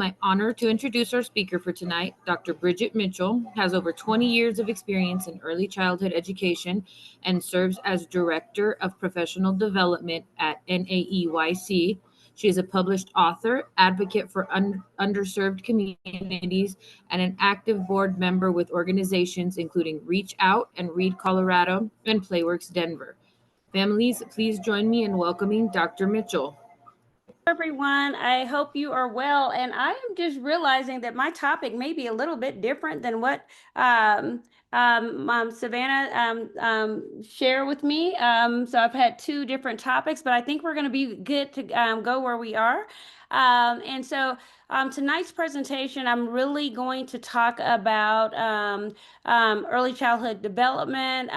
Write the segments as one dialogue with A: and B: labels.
A: My honor to introduce our speaker for tonight. Dr. Bridget Mitchell has over 20 years of experience in early childhood education and serves as Director of Professional Development at NAEYC. She is a published author, advocate for underserved communities, and an active board member with organizations including Reach Out and Read Colorado and Playworks Denver. Families, please join me in welcoming Dr. Mitchell.
B: Everyone, I hope you are well. And I am just realizing that my topic may be a little bit different than what Savannah shared with me. So I've had two different topics, but I think we're going to be good to go where we are. Tonight's presentation, I'm really going to talk about early childhood development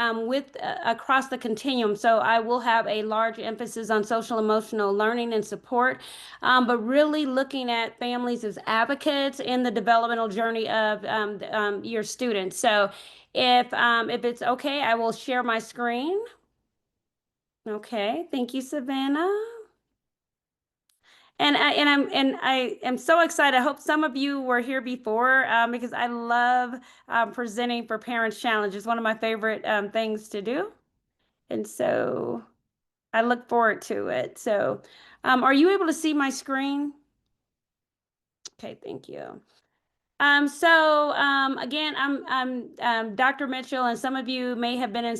B: across the continuum. So I will have a large emphasis on social emotional learning and support, but really looking at families as advocates in the developmental journey of your students. So if it's okay, I will share my screen. Okay, thank you, Savannah. And I am so excited. I hope some of you were here before because I love presenting for Parents Challenge. It's one of my favorite things to do. And so I look forward to it. So are you able to see my screen? Okay, thank you. Again, I'm Dr. Mitchell, and some of you may have been in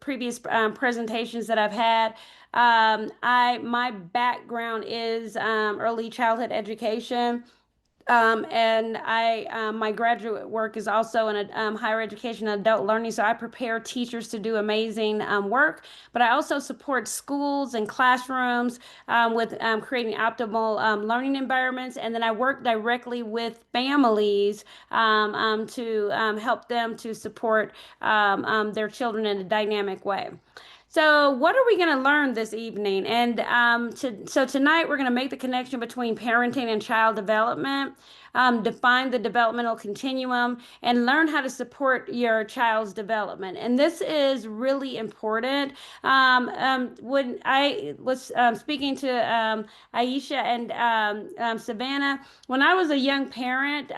B: previous presentations that I've had. My background is early childhood education. My graduate work is also in higher education and adult learning. So I prepare teachers to do amazing work, but I also support schools and classrooms with creating optimal learning environments. And then I work directly with families to help them to support their children in a dynamic way. So what are we going to learn this evening? And so tonight we're going to make the connection between parenting and child development, define the developmental continuum, and learn how to support your child's development. And this is really important. When I was speaking to Aisha and Savannah, when I was a young parent,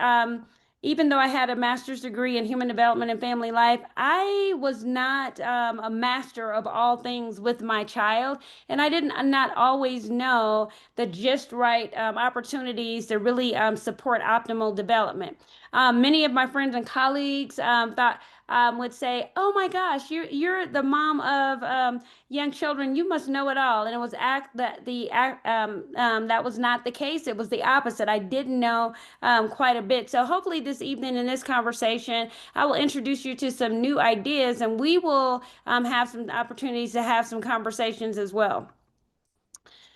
B: even though I had a master's degree in human development and family life, I was not a master of all things with my child. And I did not always know the just right opportunities to really support optimal development. Many of my friends and colleagues would say, "Oh my gosh, you're the mom of young children. You must know it all." And it was that was not the case. It was the opposite. I didn't know quite a bit. So hopefully this evening in this conversation, I will introduce you to some new ideas, and we will have some opportunities to have some conversations as well.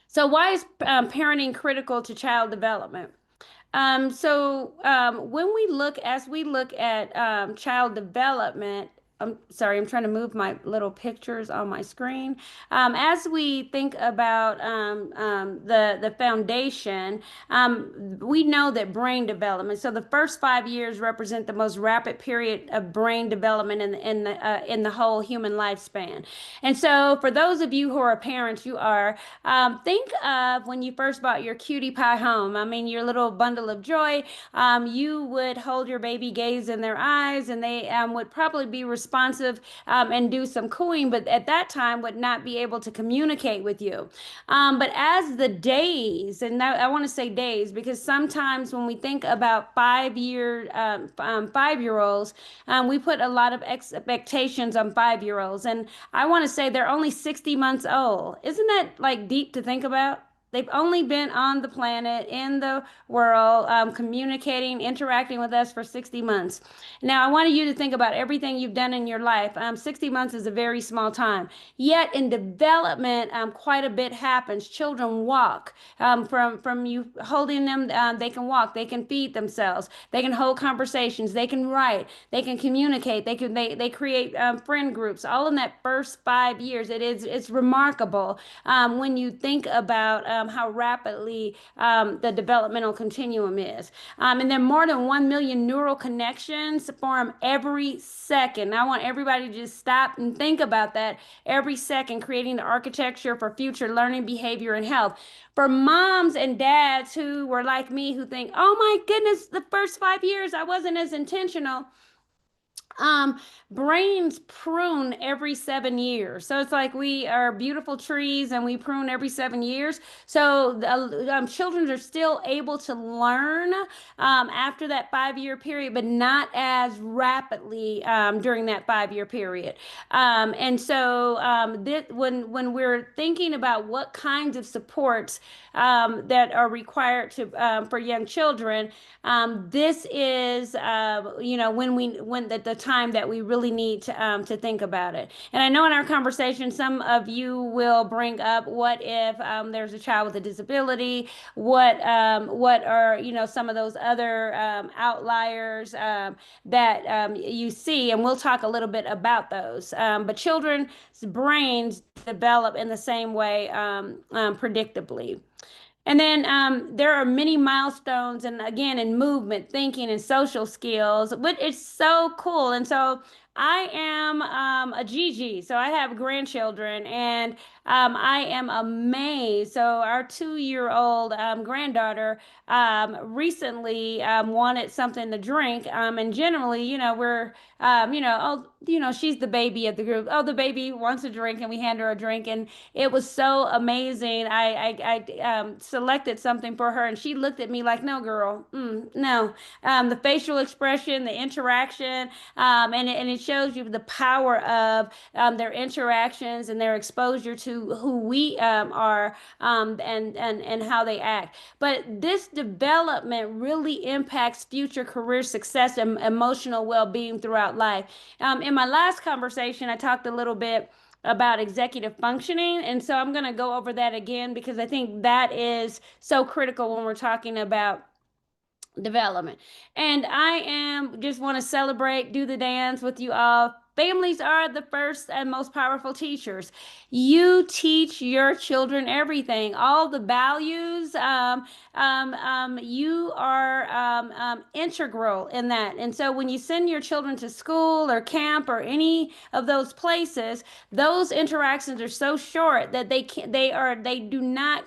B: So why is parenting critical to child development? When we look, as we look at child development, I'm sorry, I'm trying to move my little pictures on my screen. As we think about the foundation, we know that brain development. So the first 5 years represent the most rapid period of brain development in the whole human lifespan. And so, for those of you who are parents, think of when you first bought your cutie pie home. I mean, your little bundle of joy. You would hold your baby, gaze in their eyes, and they would probably be responsive and do some cooing, but at that time would not be able to communicate with you. But as the days, and I want to say days because sometimes when we think about 5-year-olds, we put a lot of expectations on 5-year-olds, and I want to say they're only 60 months old. Isn't that like deep to think about? They've only been on the planet, in the world, communicating, interacting with us for 60 months. Now, I wanted you to think about everything you've done in your life. 60 months is a very small time. Yet in development, quite a bit happens. Children walk. From you holding them, they can walk. They can feed themselves. They can hold conversations. They can write. They can communicate. They create friend groups. All in that first 5 years. It's remarkable when you think about how rapidly the developmental continuum is. And then more than 1 million neural connections form every second. I want everybody to just stop and think about that every second, creating the architecture for future learning, behavior, and health. For moms and dads who were like me, who think, oh my goodness, the first 5 years I wasn't as intentional. Um, Brains prune every 7 years. So it's like we are beautiful trees and we prune every 7 years. So children are still able to learn after that 5 year period, but not as rapidly during that 5 year period. When we're thinking about what kinds of supports that are required to for young children, this is, when the time that we really need to think about it. And I know in our conversation, some of you will bring up, what if there's a child with a disability? What are, some of those other outliers that you see? And we'll talk a little bit about those. But children's brains develop in the same way, predictably. And then there are many milestones, and again, in movement, thinking, and social skills, but it's so cool. And so I am a Gigi, so I have grandchildren, and I am amazed. So our 2-year-old granddaughter recently wanted something to drink, and generally, she's the baby of the group. Oh, the baby wants a drink, and we hand her a drink, and it was so amazing. I selected something for her, and she looked at me like, "No, girl, no." The facial expression, the interaction, and it shows you the power of their interactions and their exposure to who we are, and how they act. But this development really impacts future career success and emotional well-being throughout life. In my last conversation, I talked a little bit about executive functioning. And so I'm going to go over that again because I think that is so critical when we're talking about development. And I am just want to celebrate, do the dance with you all. Families are the first and most powerful teachers. You teach your children everything, all the values. You are integral in that. And so when you send your children to school or camp or any of those places, those interactions are so short that they do not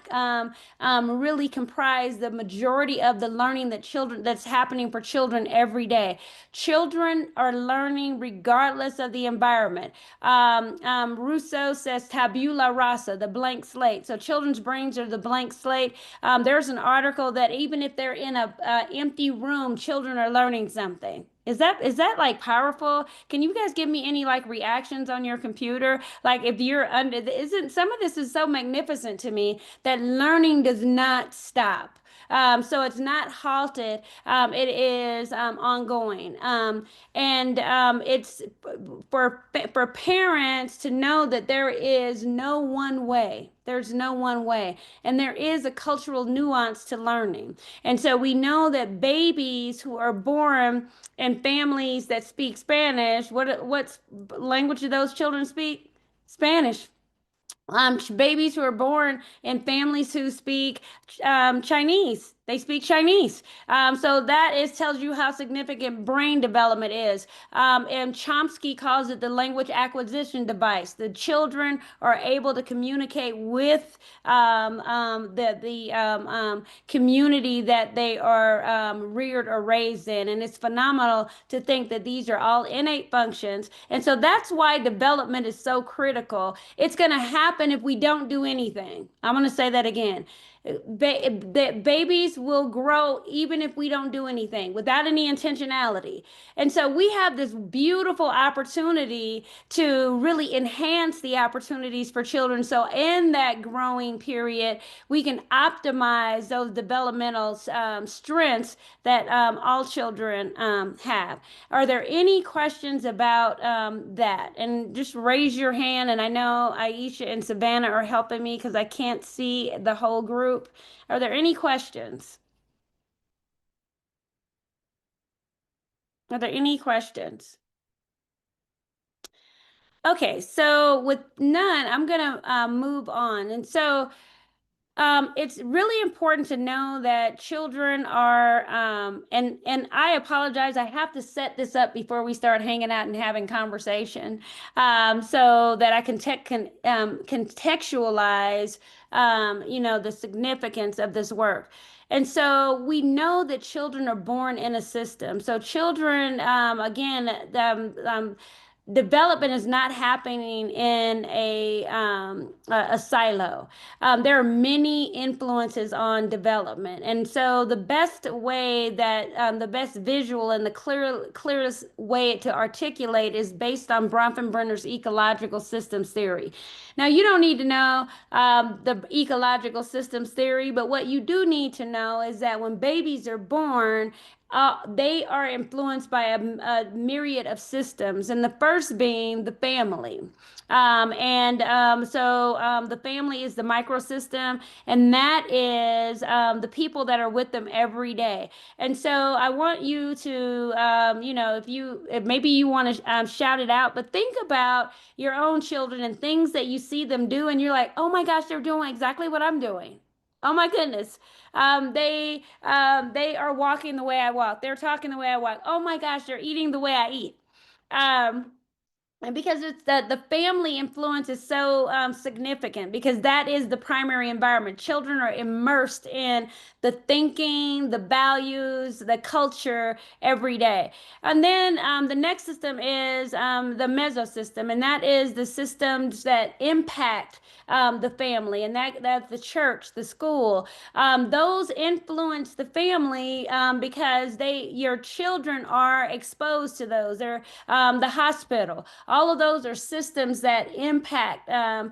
B: really comprise the majority of the learning that's happening for children every day. Children are learning regardless of the environment. Rousseau says tabula rasa, the blank slate. So children's brains are the blank slate. There's an article that even if they're in a empty room, children are learning something. Is that like powerful? Can you guys give me any like reactions on your computer? Like if you're under, isn't some of this is so magnificent to me that learning does not stop. So it's not halted. It is ongoing. And it's for parents to know that there is no one way. There's no one way. And there is a cultural nuance to learning. And so we know that babies who are born in families that speak Spanish, what language do those children speak? Spanish. Babies who are born in families who speak Chinese. They speak Chinese. So that tells you how significant brain development is. And Chomsky calls it the language acquisition device. The children are able to communicate with the community that they are reared or raised in. And it's phenomenal to think that these are all innate functions. And so that's why development is so critical. It's going to happen if we don't do anything. I'm going to say that again. Babies will grow even if we don't do anything without any intentionality. And so we have this beautiful opportunity to really enhance the opportunities for children. So in that growing period, we can optimize those developmental strengths that all children have. Are there any questions about that? And just raise your hand. And I know Aisha and Savannah are helping me because I can't see the whole group. Are there any questions? Are there any questions? Okay, so with none, I'm gonna move on. And so It's really important to know that children are, and I apologize, I have to set this up before we start hanging out and having conversation, so that I can contextualize, the significance of this work. And so we know that children are born in a system. So children, again, development is not happening in a silo. There are many influences on development. And so the best way that the best visual and the clearest way to articulate is based on Bronfenbrenner's ecological systems theory. Now, you don't need to know the ecological systems theory, but what you do need to know is that when babies are born, they are influenced by a myriad of systems, and the first being the family. The family is the microsystem, and that is the people that are with them every day. And so I want you to, if maybe you want to shout it out, but think about your own children and things that you see them do, and you're like, oh my gosh, they're doing exactly what I'm doing. Oh my goodness. They are walking the way I walk. They're talking the way I walk. Oh my gosh, they're eating the way I eat. Um, and because it's the family influence is so significant because that is the primary environment. Children are immersed in the thinking, the values, the culture every day. And then the next system is the mesosystem, and that is the systems that impact the family, and that's the church, the school. Those influence the family because your children are exposed to those. They're the hospital. All of those are systems that impact the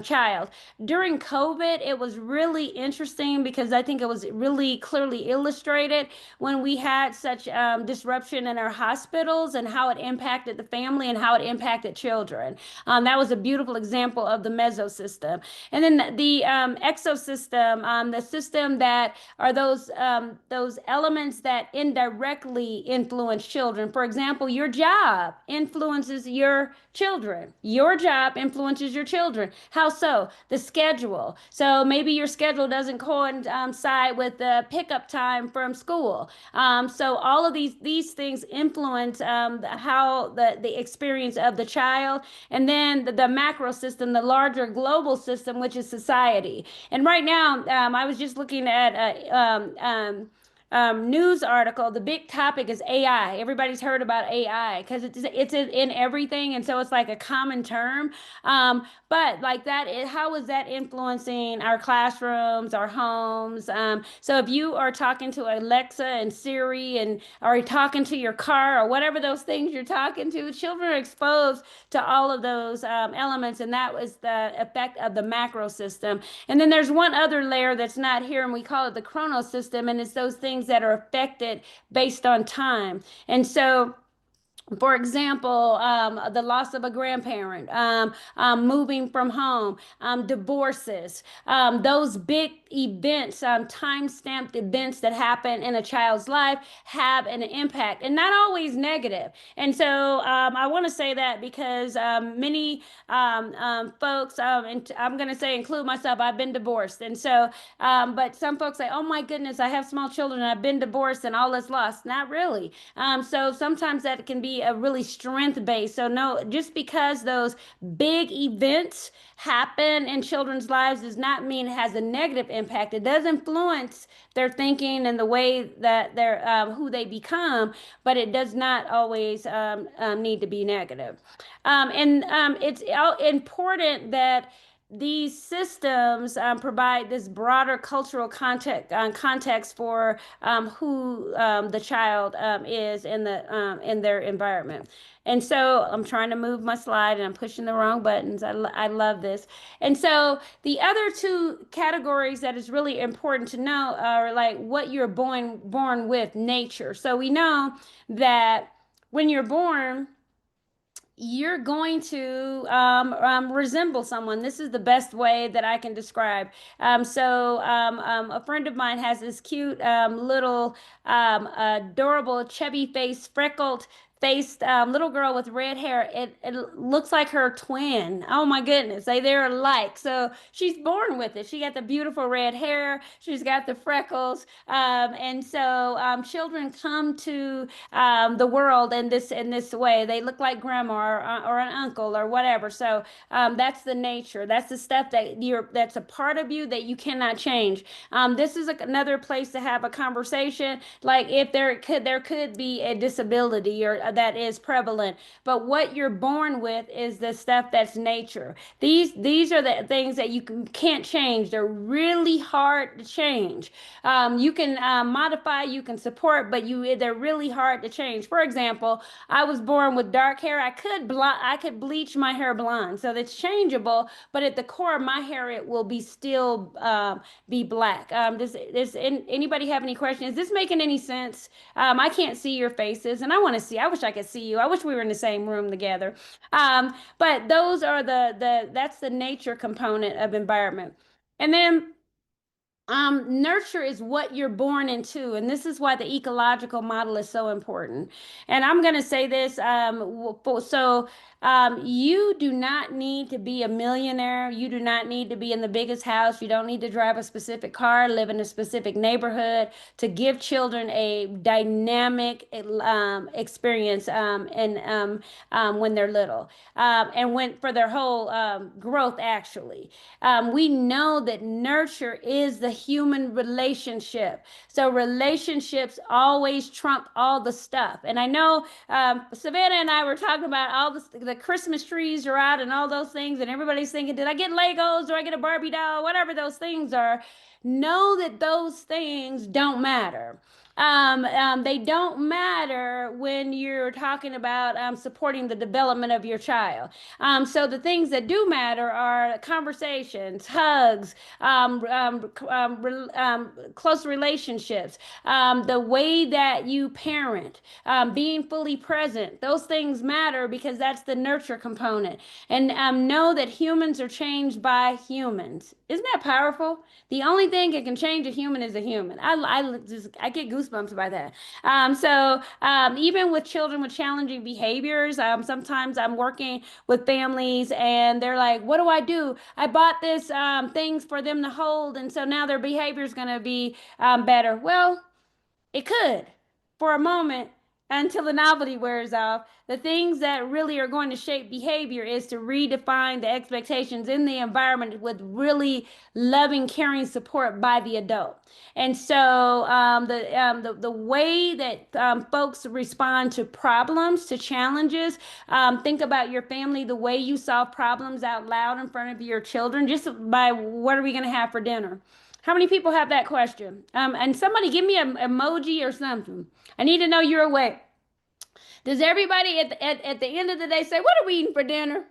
B: child. During COVID, it was really interesting because I think it was really clearly illustrated when we had such disruption in our hospitals and how it impacted the family and how it impacted children. That was a beautiful example of the mesosystem. And then the exosystem, the system that are those elements that indirectly influence children. For example, your job influences your children. Your job influences your children. How so? The schedule. So maybe your schedule doesn't coincide with the pickup time from school. So all of these things influence how the experience of the child, and then the macro system, the larger global system, which is society. And right now, I was just looking at news article. The big topic is AI. Everybody's heard about AI because it's in everything, and so it's like a common term. But like that, how is that influencing our classrooms, our homes? So if you are talking to Alexa and Siri, and are talking to your car or whatever those things you're talking to, children are exposed to all of those elements, and that was the effect of the macro system. And then there's one other layer that's not here, and we call it the chrono system, and it's those things that are affected based on time. And so for example, the loss of a grandparent, moving from home, divorces, those big events, time-stamped events that happen in a child's life have an impact, and not always negative. And so I want to say that because many folks, and I'm going to say include myself, I've been divorced. And so, but some folks say, oh my goodness, I have small children, I've been divorced and all is lost. Not really. So sometimes that can be a really strength based. So no, just because those big events happen in children's lives does not mean it has a negative impact. It does influence their thinking and the way that they're who they become, but it does not always need to be negative. It's important that these systems provide this broader cultural context for who the child is in their environment. And so I'm trying to move my slide and I'm pushing the wrong buttons. I love this. And so the other two categories that is really important to know are like what you're born with, nature. So we know that when you're born, you're going to resemble someone. This is the best way that I can describe. A friend of mine has this cute little adorable chubby face, freckled faced little girl with red hair. It looks like her twin. Oh my goodness, they're alike. So she's born with it. She got the beautiful red hair. She's got the freckles. And so children come to the world in this way. They look like grandma or an uncle or whatever. So that's the nature. That's the stuff that's a part of you that you cannot change. This is another place to have a conversation. Like if there could be a disability or that is prevalent, but what you're born with is the stuff that's nature. These are the things that can't change. They're really hard to change. You can modify, you can support, but they're really hard to change. For example, I was born with dark hair. I could bleach my hair blonde, so that's changeable. But at the core of my hair, it will be still be black. Does anybody have any questions? Is this making any sense? I can't see your faces, and I want to see. I wish I could see you. I wish we were in the same room together. But those are that's the nature component of environment. And then nurture is what you're born into, and this is why the ecological model is so important. And I'm going to say this, you do not need to be a millionaire. You do not need to be in the biggest house. You don't need to drive a specific car, live in a specific neighborhood to give children a dynamic experience and when they're little and when for their whole growth, actually. We know that nurture is the human relationship. So relationships always trump all the stuff. And I know Savannah and I were talking about all the Christmas trees are out and all those things, and everybody's thinking, did I get Legos or I get a Barbie doll? Whatever those things are, know that those things don't matter. They don't matter when you're talking about supporting the development of your child. So the things that do matter are conversations, hugs, close relationships, the way that you parent, being fully present. Those things matter because that's the nurture component. And know that humans are changed by humans. Isn't that powerful? The only thing that can change a human is a human. I get goosebumps by that. Even with children with challenging behaviors, sometimes I'm working with families and they're like, what do I do? I bought this things for them to hold, and so now their behavior is going to be better. Well, it could for a moment until the novelty wears off. The things that really are going to shape behavior is to redefine the expectations in the environment with really loving, caring support by the adult. And so the way that folks respond to problems, to challenges, think about your family, the way you solve problems out loud in front of your children, just by what are we going to have for dinner? How many people have that question? And somebody give me an emoji or something. I need to know you're awake. Does everybody at the end of the day say, what are we eating for dinner?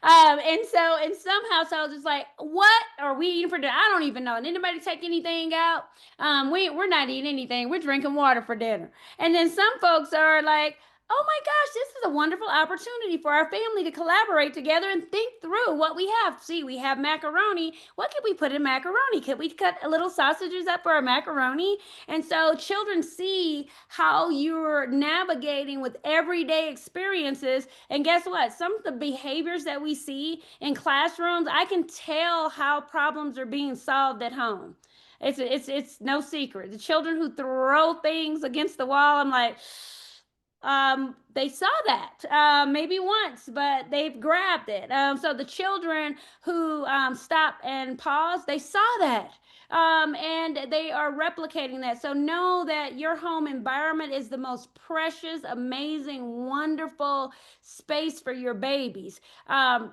B: And so in some households, it's like, what are we eating for dinner? I don't even know. Did anybody take anything out? We're not eating anything. We're drinking water for dinner. And then some folks are like, oh my gosh, this is a wonderful opportunity for our family to collaborate together and think through what we have. See, we have macaroni. What could we put in macaroni? Could we cut a little sausages up for our macaroni? And so children see how you're navigating with everyday experiences. And guess what? Some of the behaviors that we see in classrooms, I can tell how problems are being solved at home. It's no secret. The children who throw things against the wall, I'm like, they saw that maybe once, but they've grabbed it. So the children who stop and pause, they saw that. And they are replicating that. So know that your home environment is the most precious, amazing, wonderful space for your babies.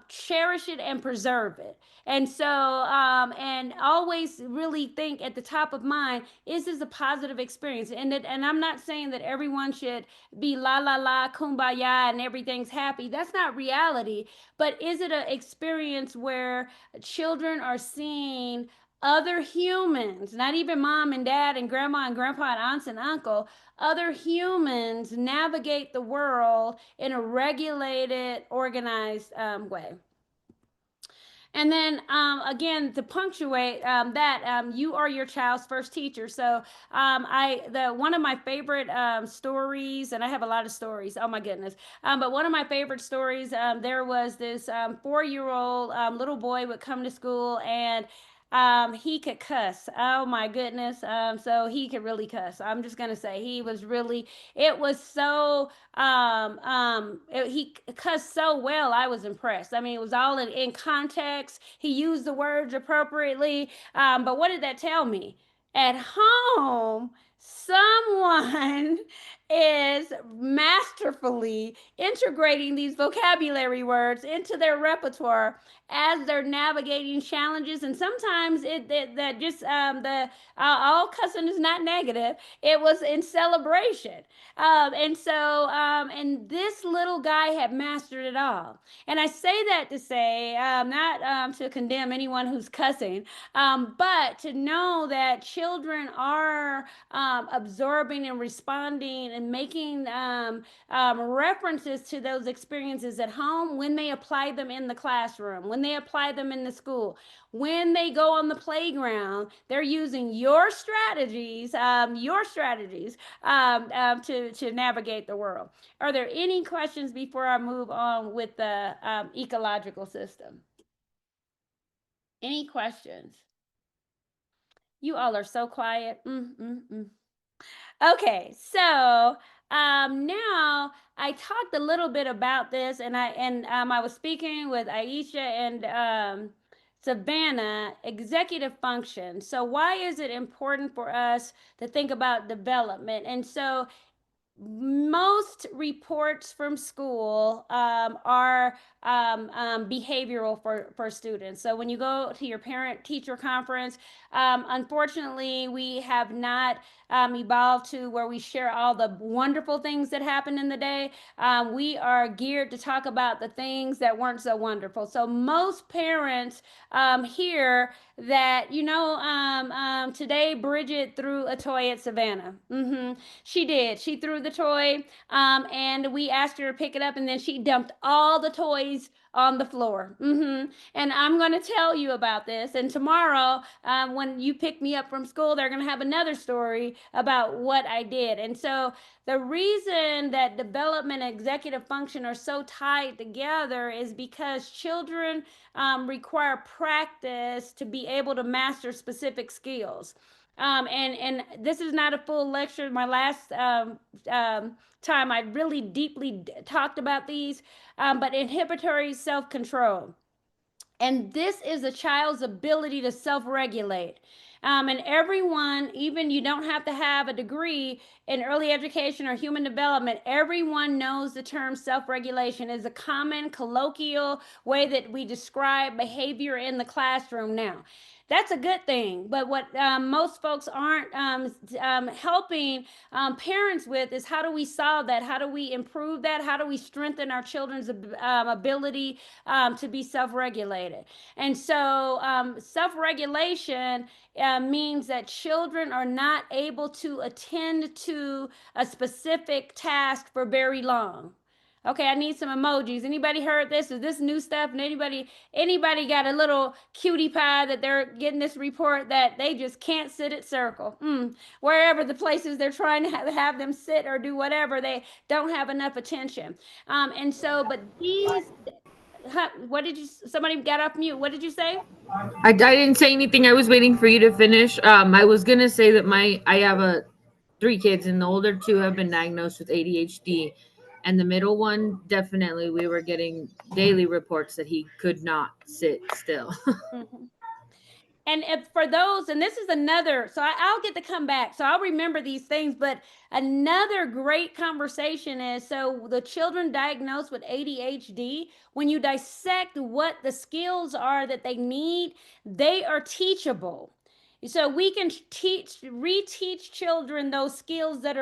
B: Cherish it and preserve it. And so, and always really think at the top of mind, is this a positive experience? And I'm not saying that everyone should be la la la, kumbaya, and everything's happy. That's not reality. But is it an experience where children are seeing other humans, not even mom and dad and grandma and grandpa and aunts and uncle, other humans navigate the world in a regulated, organized way? And then again, to punctuate that, you are your child's first teacher. So I the one of my favorite stories, and I have a lot of stories. Oh my goodness! But one of my favorite stories, there was this 4 year old little boy would come to school, and he could cuss. Oh my goodness. So he could really cuss. I'm just gonna say he was really. It was so. He cussed so well. I was impressed. I mean, it was all in context. He used the words appropriately. But what did that tell me? At home, someone is masterfully integrating these vocabulary words into their repertoire as they're navigating challenges. And sometimes that just the all cussing is not negative. It was in celebration. And this little guy had mastered it all. And I say that to say, not to condemn anyone who's cussing, but to know that children are absorbing and responding and making references to those experiences at home when they apply them in the classroom, when they apply them in the school, when they go on the playground. They're using your strategies to navigate the world. Are there any questions before I move on with the ecological system? Any questions? You all are so quiet. Okay, so now I talked a little bit about this, and I was speaking with Aisha and Savannah, executive function. So why is it important for us to think about development? And so most reports from school are behavioral for students. So when you go to your parent teacher conference, unfortunately, we have not evolved to where we share all the wonderful things that happened in the day. We are geared to talk about the things that weren't so wonderful. So most parents hear that, today Bridget threw a toy at Savannah. She did. She threw the toy, and we asked her to pick it up, and then she dumped all the toys on the floor. And I'm going to tell you about this. And tomorrow, when you pick me up from school, they're going to have another story about what I did. And so the reason that development and executive function are so tied together is because children require practice to be able to master specific skills. And this is not a full lecture. My last time I really deeply talked about these, but inhibitory self control. And this is a child's ability to self regulate. And everyone, even you don't have to have a degree in early education or human development, everyone knows the term self regulation is a common colloquial way that we describe behavior in the classroom now. That's a good thing. But what most folks aren't helping parents with is how do we solve that? How do we improve that? How do we strengthen our children's ability to be self regulated? And so, self regulation means that children are not able to attend to a specific task for very long. Okay, I need some emojis. Anybody heard this? Is this new stuff? And anybody got a little cutie pie that they're getting this report that they just can't sit at circle? Wherever the places they're trying to have them sit or do whatever, they don't have enough attention. And so, but these, what did you? Somebody got off mute. What did you say?
A: I didn't say anything. I was waiting for you to finish. I was gonna say that I have a three kids, and the older two have been diagnosed with ADHD, and the middle one definitely we were getting daily reports that he could not sit still.
B: Mhm. And if for those, and this is another, so I'll get to come back, so I'll remember these things. But another great conversation is, so the children diagnosed with ADHD, when you dissect what the skills are that they need, they are teachable. So we can reteach children those skills that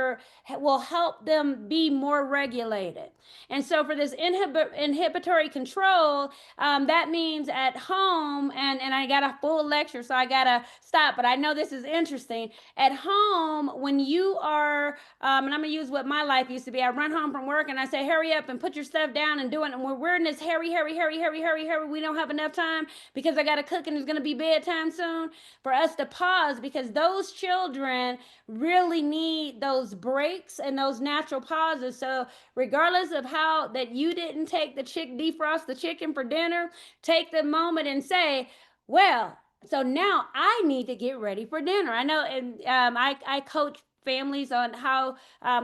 B: will help them be more regulated. And so for this inhibitory control, that means at home, and I got a full lecture, so I gotta stop. But I know this is interesting. At home, when you are, and I'm gonna use what my life used to be. I run home from work and I say, "Hurry up and put your stuff down and do it." And we're in this hurry, hurry, hurry, hurry, hurry, hurry. We don't have enough time because I gotta cook and it's gonna be bedtime soon. For us to pause, because those children really need those breaks and those natural pauses. So regardless of how that you didn't take defrost the chicken for dinner, take the moment and say, well, so now I need to get ready for dinner. I know, and I coach families on how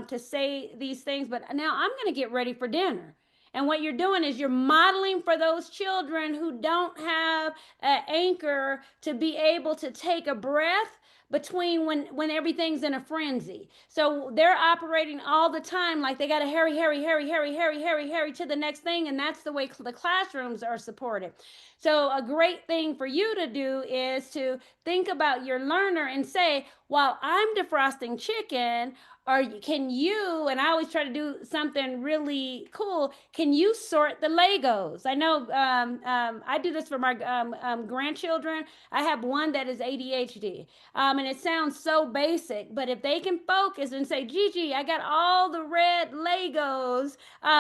B: to say these things, but now I'm going to get ready for dinner. And what you're doing is you're modeling for those children who don't have an anchor to be able to take a breath between when everything's in a frenzy. So they're operating all the time like they got to hurry, hurry, hurry, hurry, hurry, hurry, hurry to the next thing. And that's the way the classrooms are supported. So a great thing for you to do is to think about your learner and say, while I'm defrosting chicken, or can you, and I always try to do something really cool, can you sort the Legos? I know I do this for my grandchildren. I have one that is ADHD. And it sounds so basic, but if they can focus and say, Gigi, I got all the red Legos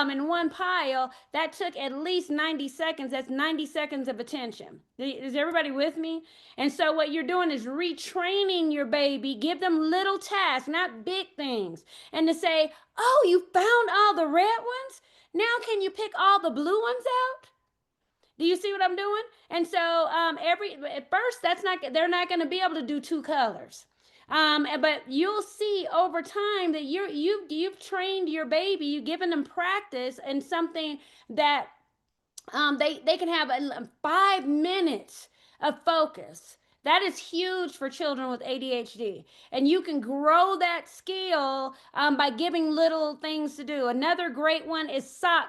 B: in one pile, that took at least 90 seconds. That's 90 seconds of attention. Is everybody with me? And so what you're doing is retraining your baby. Give them little tasks, not big things. And to say, oh, you found all the red ones? Now can you pick all the blue ones out? Do you see what I'm doing? And so at first they're not going to be able to do two colors. But you'll see over time that you've trained your baby, you've given them practice and something that they can have 5 minutes of focus. That is huge for children with ADHD. And you can grow that skill by giving little things to do. Another great one is sock.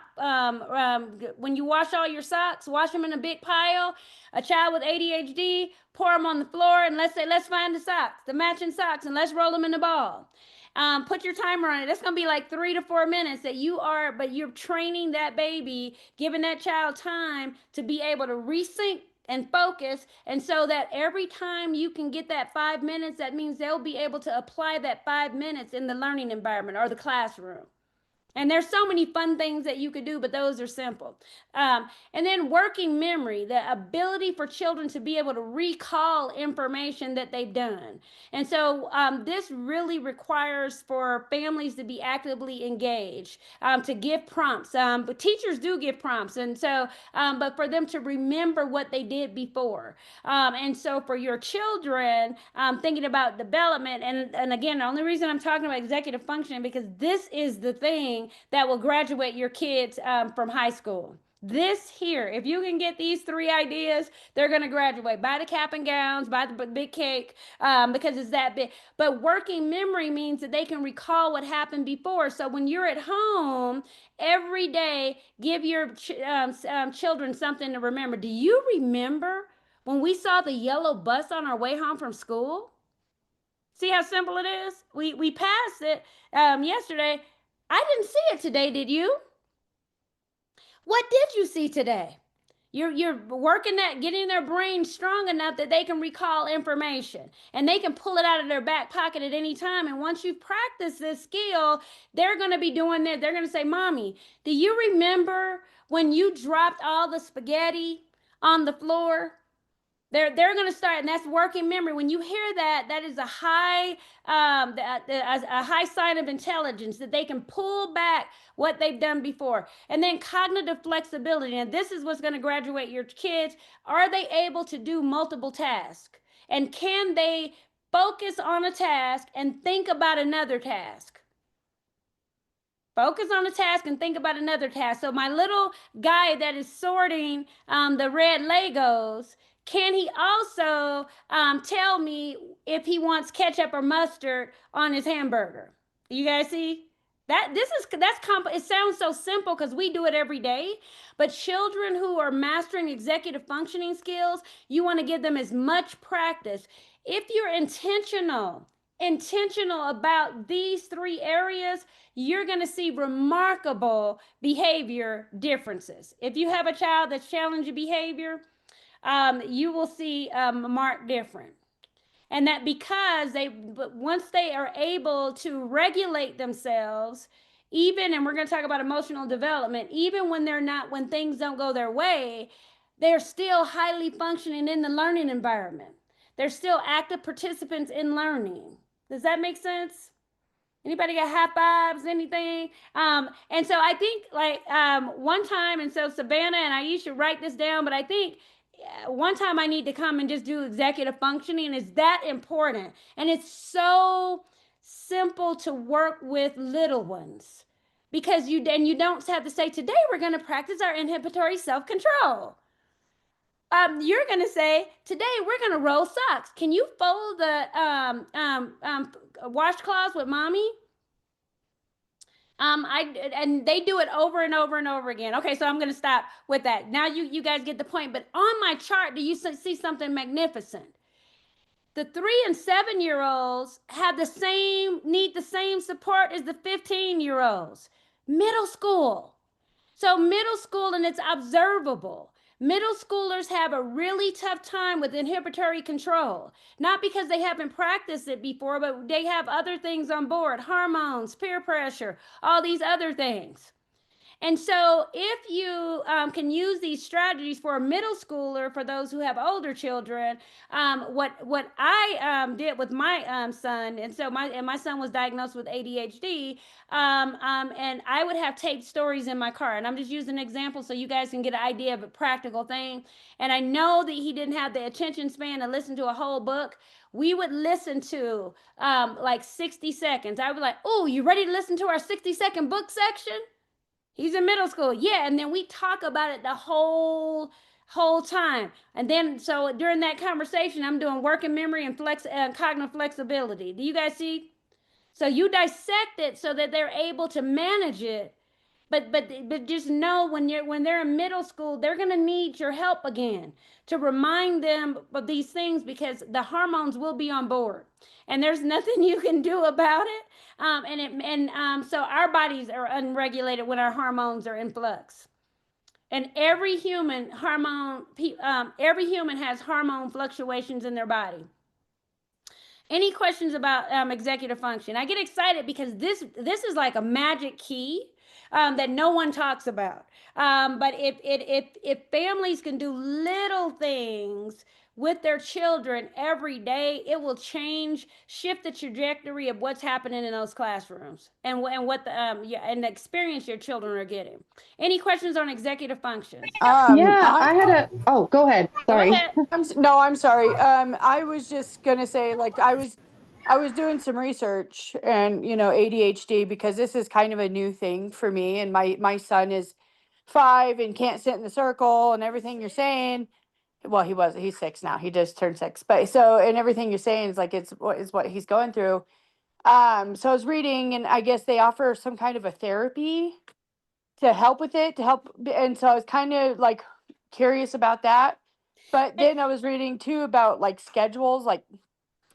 B: When you wash all your socks, wash them in a big pile. A child with ADHD, pour them on the floor, and let's find the socks, the matching socks, and let's roll them in the ball. Put your timer on it. That's going to be like 3 to 4 minutes but you're training that baby, giving that child time to be able to resync and focus. And so that every time you can get that 5 minutes, that means they'll be able to apply that 5 minutes in the learning environment or the classroom. And there's so many fun things that you could do, but those are simple. And then working memory, the ability for children to be able to recall information that they've done. And so this really requires for families to be actively engaged, to give prompts. But teachers do give prompts. And so, but for them to remember what they did before. And so for your children, thinking about development, and again, the only reason I'm talking about executive functioning, because this is the thing that will graduate your kids from high school. This here, if you can get these 3 ideas, they're going to graduate. Buy the cap and gowns, buy the big cake, because it's that big. But working memory means that they can recall what happened before. So when you're at home every day, give your children something to remember. Do you remember when we saw the yellow bus on our way home from school? See how simple it is? We passed it yesterday. I didn't see it today, did you? What did you see today? You're working that, getting their brain strong enough that they can recall information and they can pull it out of their back pocket at any time. And once you've practiced this skill, they're going to be doing that. They're going to say, Mommy, do you remember when you dropped all the spaghetti on the floor? They're going to start, and that's working memory. When you hear that, that is a high sign of intelligence, that they can pull back what they've done before. And then cognitive flexibility, and this is what's going to graduate your kids. Are they able to do multiple tasks? And can they focus on a task and think about another task? Focus on a task and think about another task. So my little guy that is sorting the red Legos, can he also tell me if he wants ketchup or mustard on his hamburger? You guys see? It sounds so simple because we do it every day, but children who are mastering executive functioning skills, you want to give them as much practice. If you're intentional about these three areas, you're going to see remarkable behavior differences. If you have a child that's challenging behavior, you will see marked different. And that because once they are able to regulate themselves, even, and we're going to talk about emotional development, even when things don't go their way, they're still highly functioning in the learning environment. They're still active participants in learning. Does that make sense? Anybody got high fives, anything? And so I think like one time, and so Savannah and Aisha write this down, but I think one time I need to come and just do executive functioning. Is that important? And it's so simple to work with little ones because you don't have to say, today we're going to practice our inhibitory self-control. You're going to say, today we're going to roll socks. Can you fold the washcloths with mommy? And they do it over and over and over again. Okay, so I'm going to stop with that. Now you guys get the point. But on my chart, do you see something magnificent? The 3 and 7-year-olds need the same support as the 15-year-olds. Middle school. So middle school, and it's observable. Middle schoolers have a really tough time with inhibitory control, not because they haven't practiced it before, but they have other things on board, hormones, peer pressure, all these other things. And so, if you can use these strategies for a middle schooler, for those who have older children, what I did with my son, and so my son was diagnosed with ADHD, and I would have taped stories in my car, and I'm just using an example so you guys can get an idea of a practical thing. And I know that he didn't have the attention span to listen to a whole book. We would listen to like 60 seconds. I would be like, "Oh, you ready to listen to our 60-second book section?" He's in middle school. Yeah, and then we talk about it the whole time. And then so during that conversation, I'm doing working memory and cognitive flexibility. Do you guys see? So you dissect it so that they're able to manage it. But just know when they're in middle school, they're going to need your help again to remind them of these things because the hormones will be on board, and there's nothing you can do about it. So our bodies are unregulated when our hormones are in flux. And every human has hormone fluctuations in their body. Any questions about executive function? I get excited because this is like a magic key that no one talks about. But if families can do little things with their children every day, it will shift the trajectory of what's happening in those classrooms what the experience your children are getting. Any questions on executive functions?
C: Yeah,
D: I
C: I had a, oh, go ahead.
B: Go
C: Sorry.
B: ahead.
D: no, I'm sorry. I was just gonna say, like, I was doing some research and ADHD because this is kind of a new thing for me, and my son is 5 and can't sit in the circle and everything you're saying. Well, he's 6 now. He just turned 6, but so and everything you're saying is like it's what he's going through. So I was reading, and I guess they offer some kind of a therapy to help with it, and so I was kind of like curious about that. But then I was reading too about like schedules, like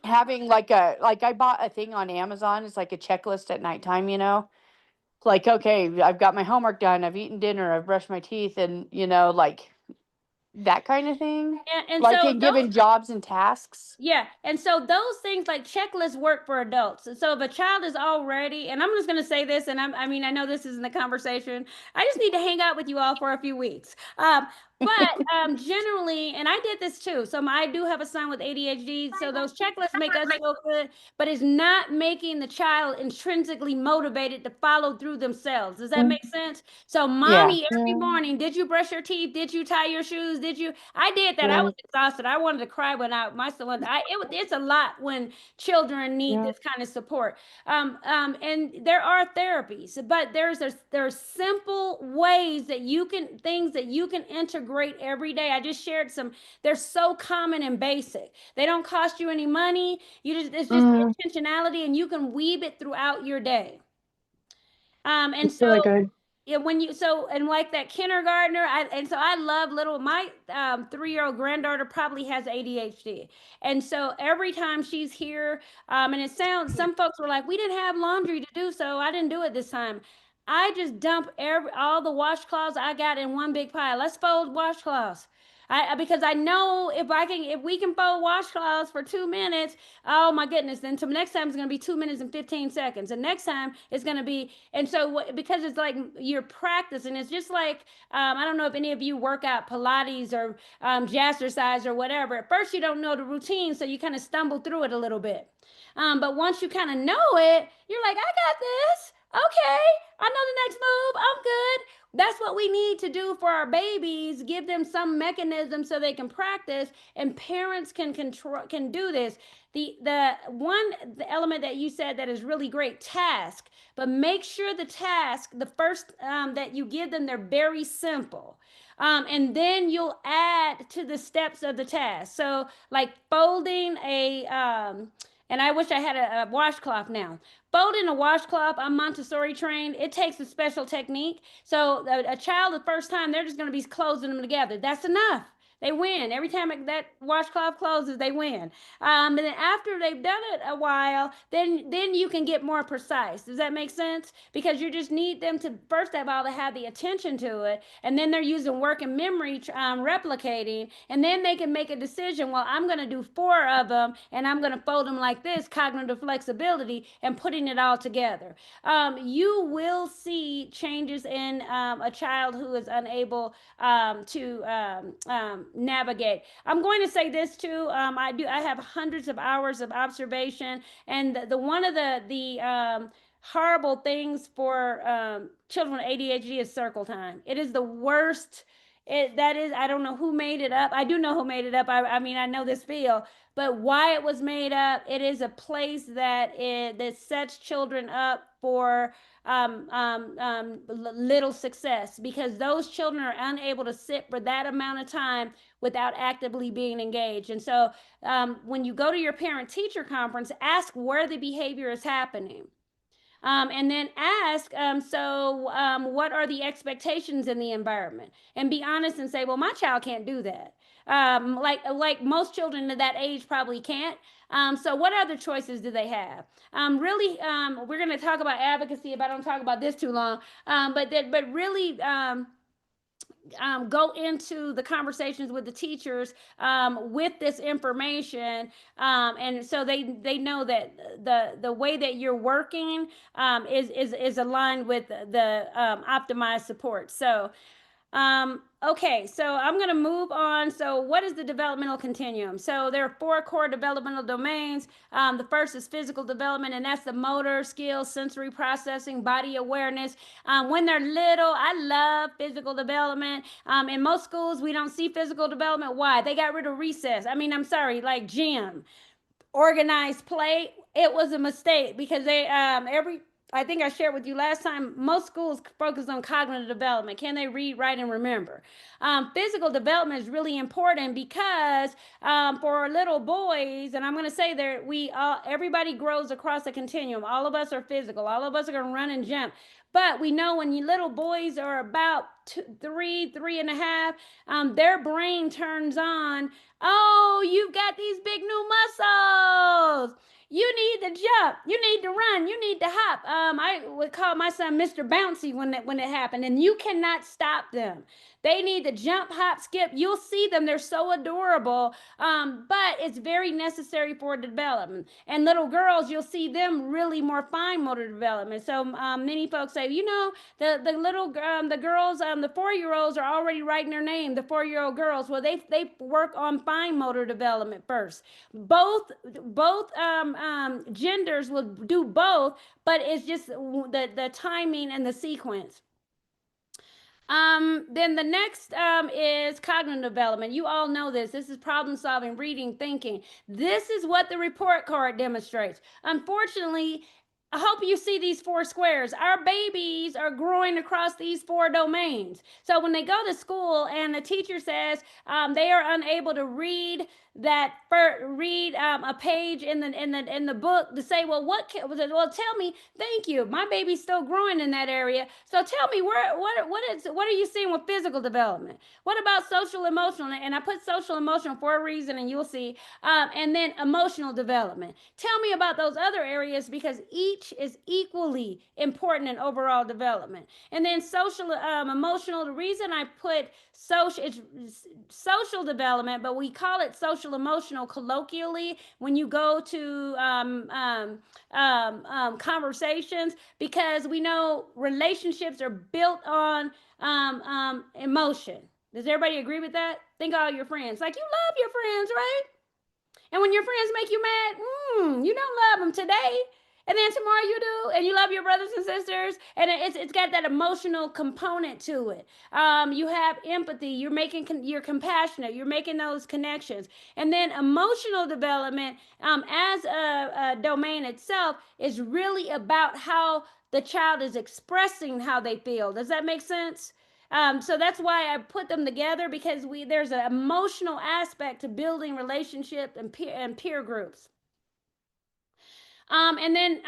D: having like I bought a thing on Amazon. It's like a checklist at nighttime. Like, okay, I've got my homework done, I've eaten dinner, I've brushed my teeth, and like that kind of thing.
B: And
D: Like
B: so
D: in
B: those
D: given jobs and tasks.
B: Yeah. And so those things like checklists work for adults. So if a child is already, and I'm just going to say this, and I mean, I know this isn't a conversation. I just need to hang out with you all for a few weeks. But generally, and I did this too. So I do have a son with ADHD. So those checklists make us feel good, but it's not making the child intrinsically motivated to follow through themselves. Does that make sense? So
D: Yeah.
B: mommy, every
C: Yeah,
B: morning, did you brush your teeth? Did you tie your shoes? I did that. I was
C: right.
B: exhausted. I wanted to cry when my son. It's a lot when children need
C: Yeah.
B: this kind of support. And there are therapies, but there's simple ways that things that you can integrate every day. I just shared some. They're so common and basic. They don't cost you any money. It's just
C: Mm,
B: intentionality, and you can weave it throughout your day. And
C: It's really
B: so
C: good.
B: yeah, when you so and like that kindergartner, I love little my 3-year-old granddaughter probably has ADHD, and so every time she's here, and it sounds some folks were like we didn't have laundry to do, so I didn't do it this time. I just dump all the washcloths I got in one big pile. Let's fold washcloths. Because I know if we can fold washcloths for 2 minutes, oh my goodness, then to next time it's going to be 2 minutes and 15 seconds, and next time it's going to be, and so because it's like you're practicing, it's just like I don't know if any of you work out Pilates or jazzercise or whatever. At first you don't know the routine, so you kind of stumble through it a little bit, but once you kind of know it, you're like, I got this. Okay, I know the next move. I'm good. That's what we need to do for our babies. Give them some mechanism so they can practice, and parents can control, can do this. The element that you said that is really great, task, but make sure the task, the first that you give them, they're very simple. And then you'll add to the steps of the task. So like folding and I wish I had a washcloth now. Folding a washcloth, I'm Montessori trained. It takes a special technique. So a child, the first time, they're just going to be closing them together. That's enough. They win every time that washcloth closes. They win, and then after they've done it a while, then you can get more precise. Does that make sense? Because you just need them to first of all to have the attention to it, and then they're using working memory, replicating, and then they can make a decision. Well, I'm going to do 4 of them, and I'm going to fold them like this. Cognitive flexibility and putting it all together. You will see changes in a child who is unable to navigate. I'm going to say this too. I have hundreds of hours of observation, and the one of the horrible things for children with ADHD is circle time. It is the worst. That is, I don't know who made it up. I do know who made it up. I mean, I know this field, but why it was made up, it is a place that sets children up for little success, because those children are unable to sit for that amount of time without actively being engaged. And so when you go to your parent teacher conference, ask where the behavior is happening. And then ask, what are the expectations in the environment? And be honest and say, well, my child can't do that. Like most children of that age probably can't. So what other choices do they have? Really, we're going to talk about advocacy if I don't talk about this too long. But really, go into the conversations with the teachers with this information, and so they know that the way that you're working is aligned with the optimized support. So okay, so I'm going to move on. So what is the developmental continuum? So there are 4 core developmental domains. The first is physical development, and that's the motor skills, sensory processing, body awareness. When they're little, I love physical development. In most schools, we don't see physical development. Why? They got rid of recess. I mean, I'm sorry, like gym, organized play. It was a mistake because they I think I shared with you last time, most schools focus on cognitive development. Can they read, write, and remember? Physical development is really important because for little boys, and I'm going to say there, everybody grows across a continuum. All of us are physical. All of us are going to run and jump. But we know when you little boys are about 3.5, their brain turns on. Oh, you've got these big new muscles. You need to jump. You need to run. You need to hop. I would call my son Mr. Bouncy when it happened, and you cannot stop them. They need to jump, hop, skip. You'll see them. They're so adorable, but it's very necessary for development. And little girls, you'll see them really more fine motor development. So many folks say, the girls, the 4-year-olds are already writing their name. The 4-year-old girls, well, they work on fine motor development first. Both genders will do both, but it's just the timing and the sequence. Then the next is cognitive development. You all know this. This is problem solving, reading, thinking. This is what the report card demonstrates. Unfortunately, I hope you see these 4 squares. Our babies are growing across these 4 domains. So when they go to school and the teacher says they are unable to read a page in the book to say, well, well, tell me, thank you. My baby's still growing in that area. So tell me what are you seeing with physical development? What about social emotional? And I put social emotional for a reason, and you'll see. And then emotional development. Tell me about those other areas because each is equally important in overall development. And then social emotional. The reason I put social development, but we call it social emotional colloquially when you go to conversations, because we know relationships are built on emotion. Does everybody agree with that? Think of all your friends. Like, you love your friends, right? And when your friends make you mad, you don't love them today. And then tomorrow you do, and you love your brothers and sisters, and it's got that emotional component to it. You have empathy. You're compassionate. You're making those connections, and then emotional development as a domain itself is really about how the child is expressing how they feel. Does that make sense? So that's why I put them together, because there's an emotional aspect to building relationship and peer groups. And then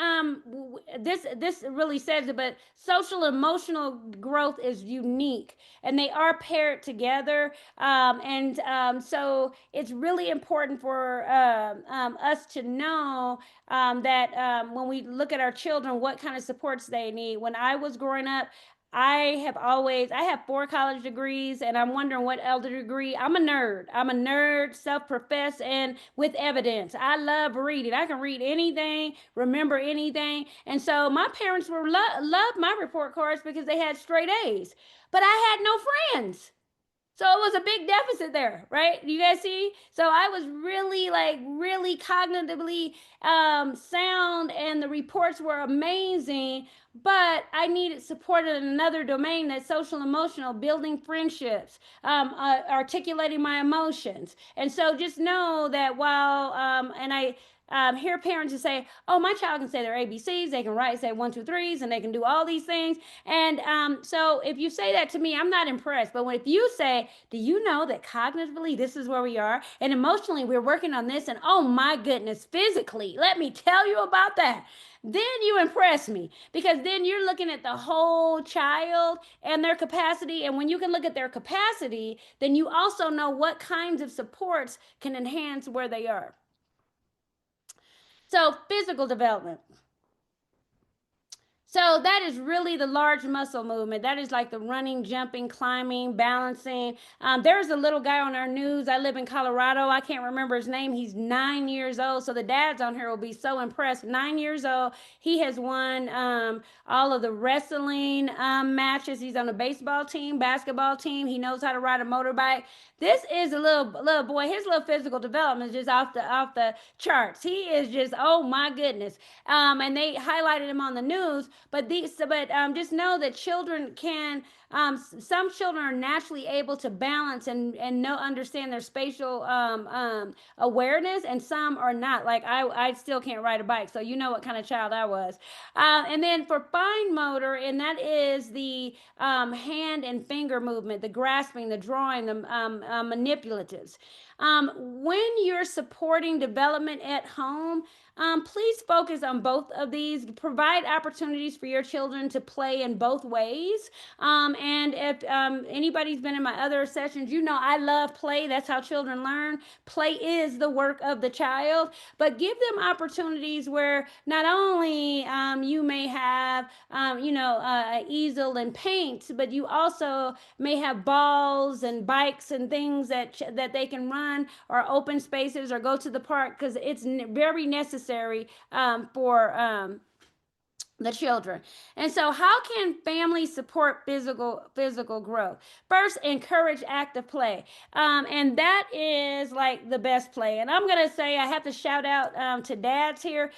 B: this really says it, but social emotional growth is unique, and they are paired together. So it's really important for us to know that when we look at our children, what kind of supports they need. When I was growing up, I have 4 college degrees, and I'm wondering what other degree. I'm a nerd. I'm a nerd, self-professed, and with evidence. I love reading. I can read anything, remember anything. And so my parents loved my report cards because they had straight A's, but I had no friends. So it was a big deficit there, right? You guys see? So I was really cognitively sound, and the reports were amazing, but I needed support in another domain, that's social emotional, building friendships, articulating my emotions. And so just know that and I hear parents who say, oh, my child can say their ABCs, they can say 1, 2, 3s, and they can do all these things. And so if you say that to me, I'm not impressed. But if you say, do you know that cognitively this is where we are, and emotionally we're working on this, and oh my goodness, physically, let me tell you about that, then you impress me, because then you're looking at the whole child and their capacity. And when you can look at their capacity, then you also know what kinds of supports can enhance where they are. So physical development. So that is really the large muscle movement. That is like the running, jumping, climbing, balancing. There's a little guy on our news. I live in Colorado. I can't remember his name. He's 9 years old. So the dads on here will be so impressed. 9 years old. He has won all of the wrestling matches. He's on a baseball team, basketball team. He knows how to ride a motorbike. This is a little boy. His little physical development is just off the charts. He is just, oh my goodness. And they highlighted him on the news. But just know that children can. Some children are naturally able to balance and understand their spatial awareness, and some are not. Like I still can't ride a bike, so you know what kind of child I was. And then for fine motor, and that is the hand and finger movement, the grasping, the drawing, the manipulatives. When you're supporting development at home, please focus on both of these. Provide opportunities for your children to play in both ways. And if anybody's been in my other sessions, you know I love play. That's how children learn. Play is the work of the child, but give them opportunities where not only you may have, an easel and paint, but you also may have balls and bikes and things that they can run, or open spaces, or go to the park, because it's very necessary for the children. And so how can families support physical growth? First, encourage active play. And that is like the best play. And I'm going to say, I have to shout out to dads here.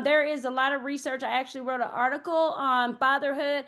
B: There is a lot of research. I actually wrote an article on fatherhood.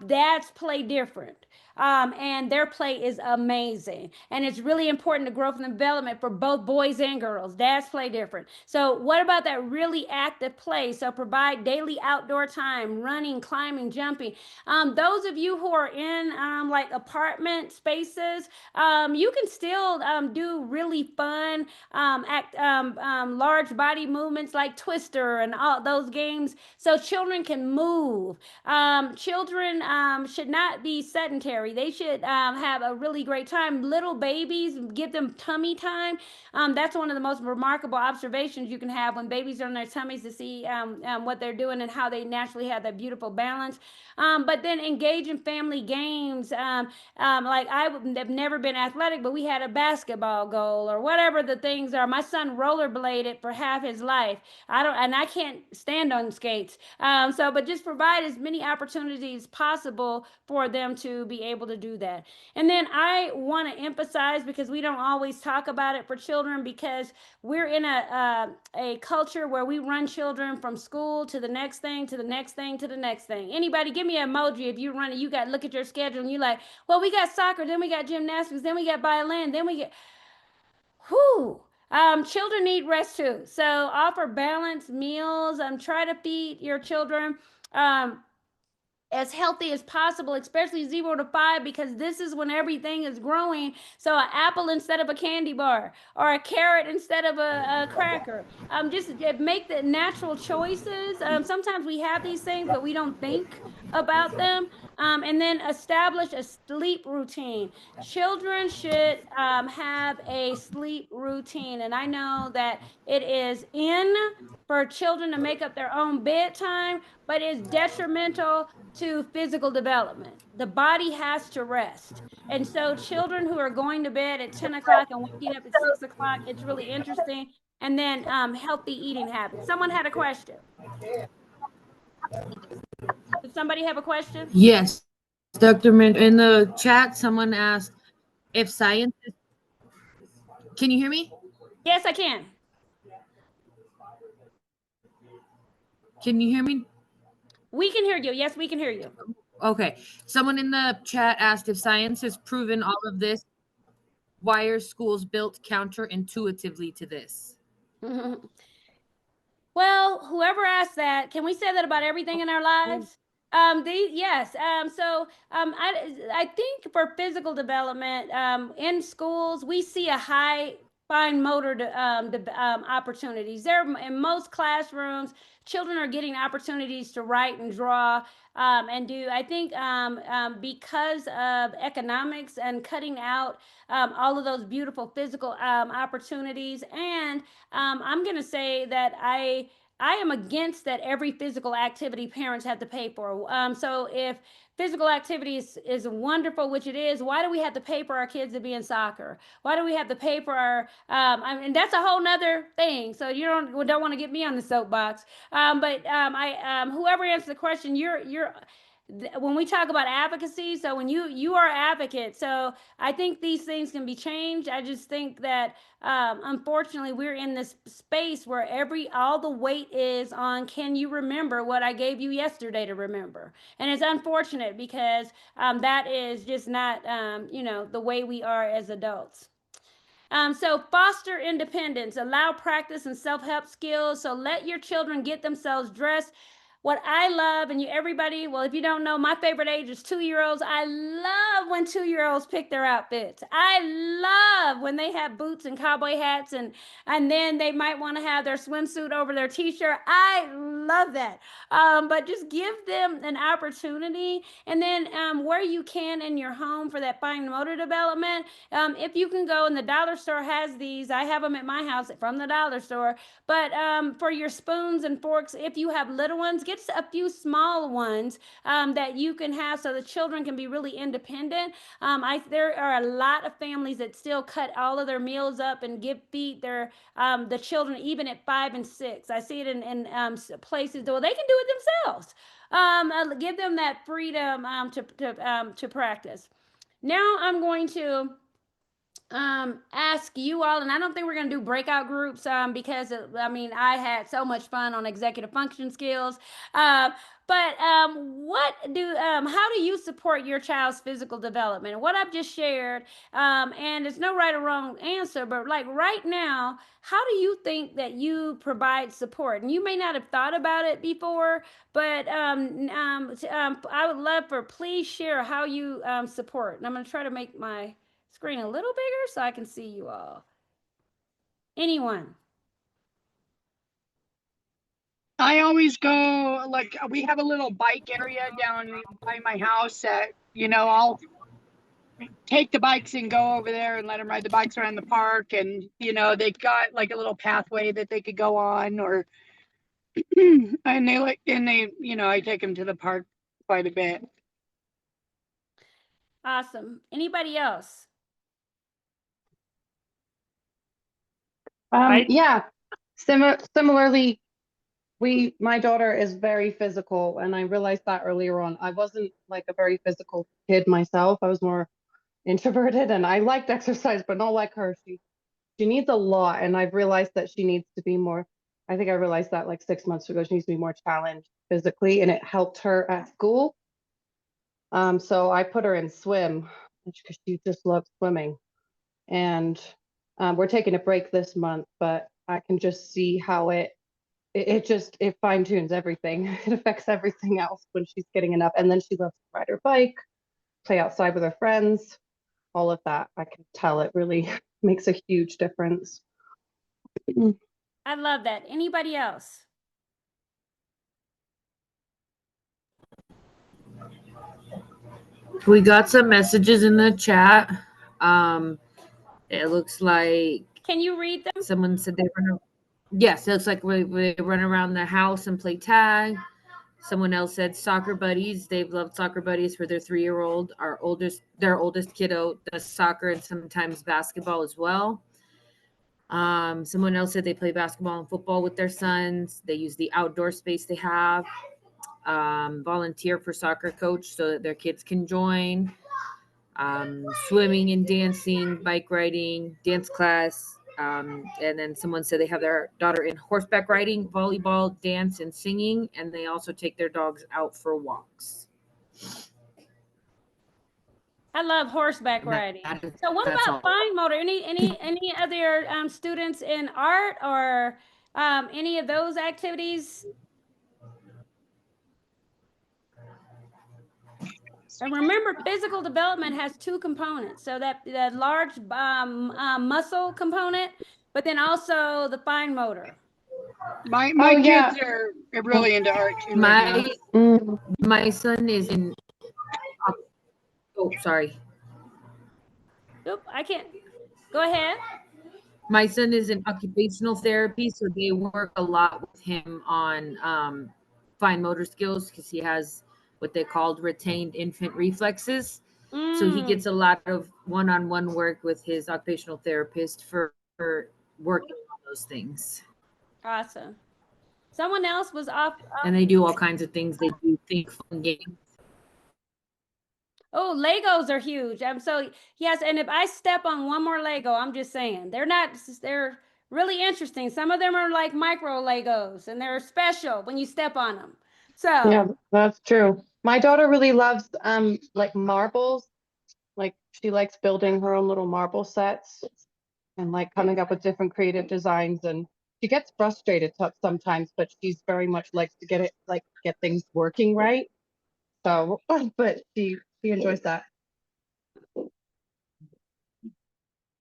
B: Dads play different. And their play is amazing. And it's really important to growth and development for both boys and girls. Dads play different. So, what about that really active play? So, provide daily outdoor time, running, climbing, jumping. Those of you who are in like apartment spaces, you can still do really fun large body movements like Twister and all those games, so children can move. Children should not be sedentary. They should have a really great time. Little babies, give them tummy time. That's one of the most remarkable observations you can have when babies are on their tummies, to see what they're doing and how they naturally have that beautiful balance. But then engage in family games. Like I have never been athletic, but we had a basketball goal or whatever the things are. My son rollerbladed for half his life. I can't stand on skates. But just provide as many opportunities possible for them to be able to do that. And then I want to emphasize, because we don't always talk about it for children, because we're in a culture where we run children from school to the next thing, to the next thing, to the next thing. Anybody give me an emoji if you run it. You got look at your schedule and you're like, well, we got soccer, then we got gymnastics, then we got violin, then we get whoo. Children need rest too. So offer balanced meals. Try to feed your children as healthy as possible, especially 0 to 5, because this is when everything is growing. So an apple instead of a candy bar, or a carrot instead of a cracker. Just make the natural choices. Sometimes we have these things, but we don't think about them. And then establish a sleep routine. Children should have a sleep routine. And I know that it is in for children to make up their own bedtime, but it's detrimental to physical development. The body has to rest. And so children who are going to bed at 10 o'clock and waking up at 6 o'clock, it's really interesting. And then healthy eating habits. Someone had a question. Did somebody have a question?
A: Yes, Dr. Mint. In the chat, someone asked if science is. Can you hear me?
B: Yes, I can.
A: Can you hear me?
B: We can hear you. Yes, we can hear you.
A: Okay. Someone in the chat asked if science has proven all of this. Why are schools built counterintuitively to this?
B: Well, whoever asked that, can we say that about everything in our lives? Yes. I think for physical development in schools, we see a high fine motor opportunities. There in most classrooms, children are getting opportunities to write and draw and do. I think because of economics and cutting out all of those beautiful physical opportunities, and I'm going to say that I am against that every physical activity parents have to pay for. So if physical activity is wonderful, which it is, why do we have to pay for our kids to be in soccer? Why do we have to pay for our, and that's a whole nother thing. So you don't want to get me on the soapbox. Whoever answered the question, you're when we talk about advocacy, so when you are an advocate, so I think these things can be changed. I just think that unfortunately we're in this space where all the weight is on, can you remember what I gave you yesterday to remember? And it's unfortunate because that is just not the way we are as adults. So foster independence, allow practice and self-help skills. So let your children get themselves dressed. What I love, and everybody, well, if you don't know, my favorite age is 2-year-olds. I love when 2-year-olds pick their outfits. I love when they have boots and cowboy hats, and then they might want to have their swimsuit over their t-shirt. I love that. But just give them an opportunity, and then where you can in your home for that fine motor development. If you can go, and the dollar store has these, I have them at my house from the dollar store. But for your spoons and forks, if you have little ones, get a few small ones that you can have so the children can be really independent. There are a lot of families that still cut all of their meals up and feed the children even at 5 and 6. I see it in places where they can do it themselves. give them that freedom to practice. Now I'm going to ask you all, and I don't think we're going to do breakout groups because I mean I had so much fun on executive function skills. Uh, but what do how do you support your child's physical development? What I've just shared, and it's no right or wrong answer, but like right now, how do you think that you provide support? And you may not have thought about it before, but I would love for please share how you support. And I'm going to try to make my screen a little bigger so I can see you all. Anyone?
D: I always go, like, we have a little bike area down by my house that, I'll take the bikes and go over there and let them ride the bikes around the park. And, they've got like a little pathway that they could go on, or, and I take them to the park quite a bit.
B: Awesome. Anybody else?
C: Yeah. Similarly, my daughter is very physical, and I realized that earlier on. I wasn't like a very physical kid myself. I was more introverted, and I liked exercise, but not like her. She needs a lot, and I've realized that she needs to be more. I think I realized that like 6 months ago. She needs to be more challenged physically, and it helped her at school. So I put her in swim because she just loves swimming, and we're taking a break this month, but I can just see how it fine tunes everything. It affects everything else when she's getting enough. And then she loves to ride her bike, play outside with her friends, all of that. I can tell it really makes a huge difference.
B: I love that. Anybody else?
A: We got some messages in the chat. It looks like
B: Can you read them?
A: someone said they run. Yes, it looks like we run around the house and play tag. Someone else said soccer buddies. They've loved soccer buddies for their 3-year-old. Their oldest kiddo does soccer and sometimes basketball as well. Someone else said they play basketball and football with their sons. They use the outdoor space they have. Volunteer for soccer coach so that their kids can join. Swimming and dancing, bike riding, dance class. And then someone said they have their daughter in horseback riding, volleyball, dance, and singing. And they also take their dogs out for walks.
B: I love horseback riding. So what about fine motor? Any other students in art or any of those activities? And remember, physical development has two components. So that large muscle component, but then also the fine motor.
D: My
C: yeah.
D: kids are really into art too right now.
A: My son is in. Oh, sorry.
B: Oop, I can't. Go ahead.
A: My son is in occupational therapy, so they work a lot with him on fine motor skills because he has what they called retained infant reflexes. So he gets a lot of one-on-one work with his occupational therapist for working on those things.
B: Awesome. Someone else was off.
A: And they do all kinds of things. They do think fun games.
B: Oh, Legos are huge. So yes, and if I step on one more Lego, I'm just saying they're really interesting. Some of them are like micro Legos and they're special when you step on them. So
C: Yeah, that's true. My daughter really loves like marbles. Like she likes building her own little marble sets and like coming up with different creative designs, and she gets frustrated sometimes, but she's very much likes to get things working right. So, but she enjoys that.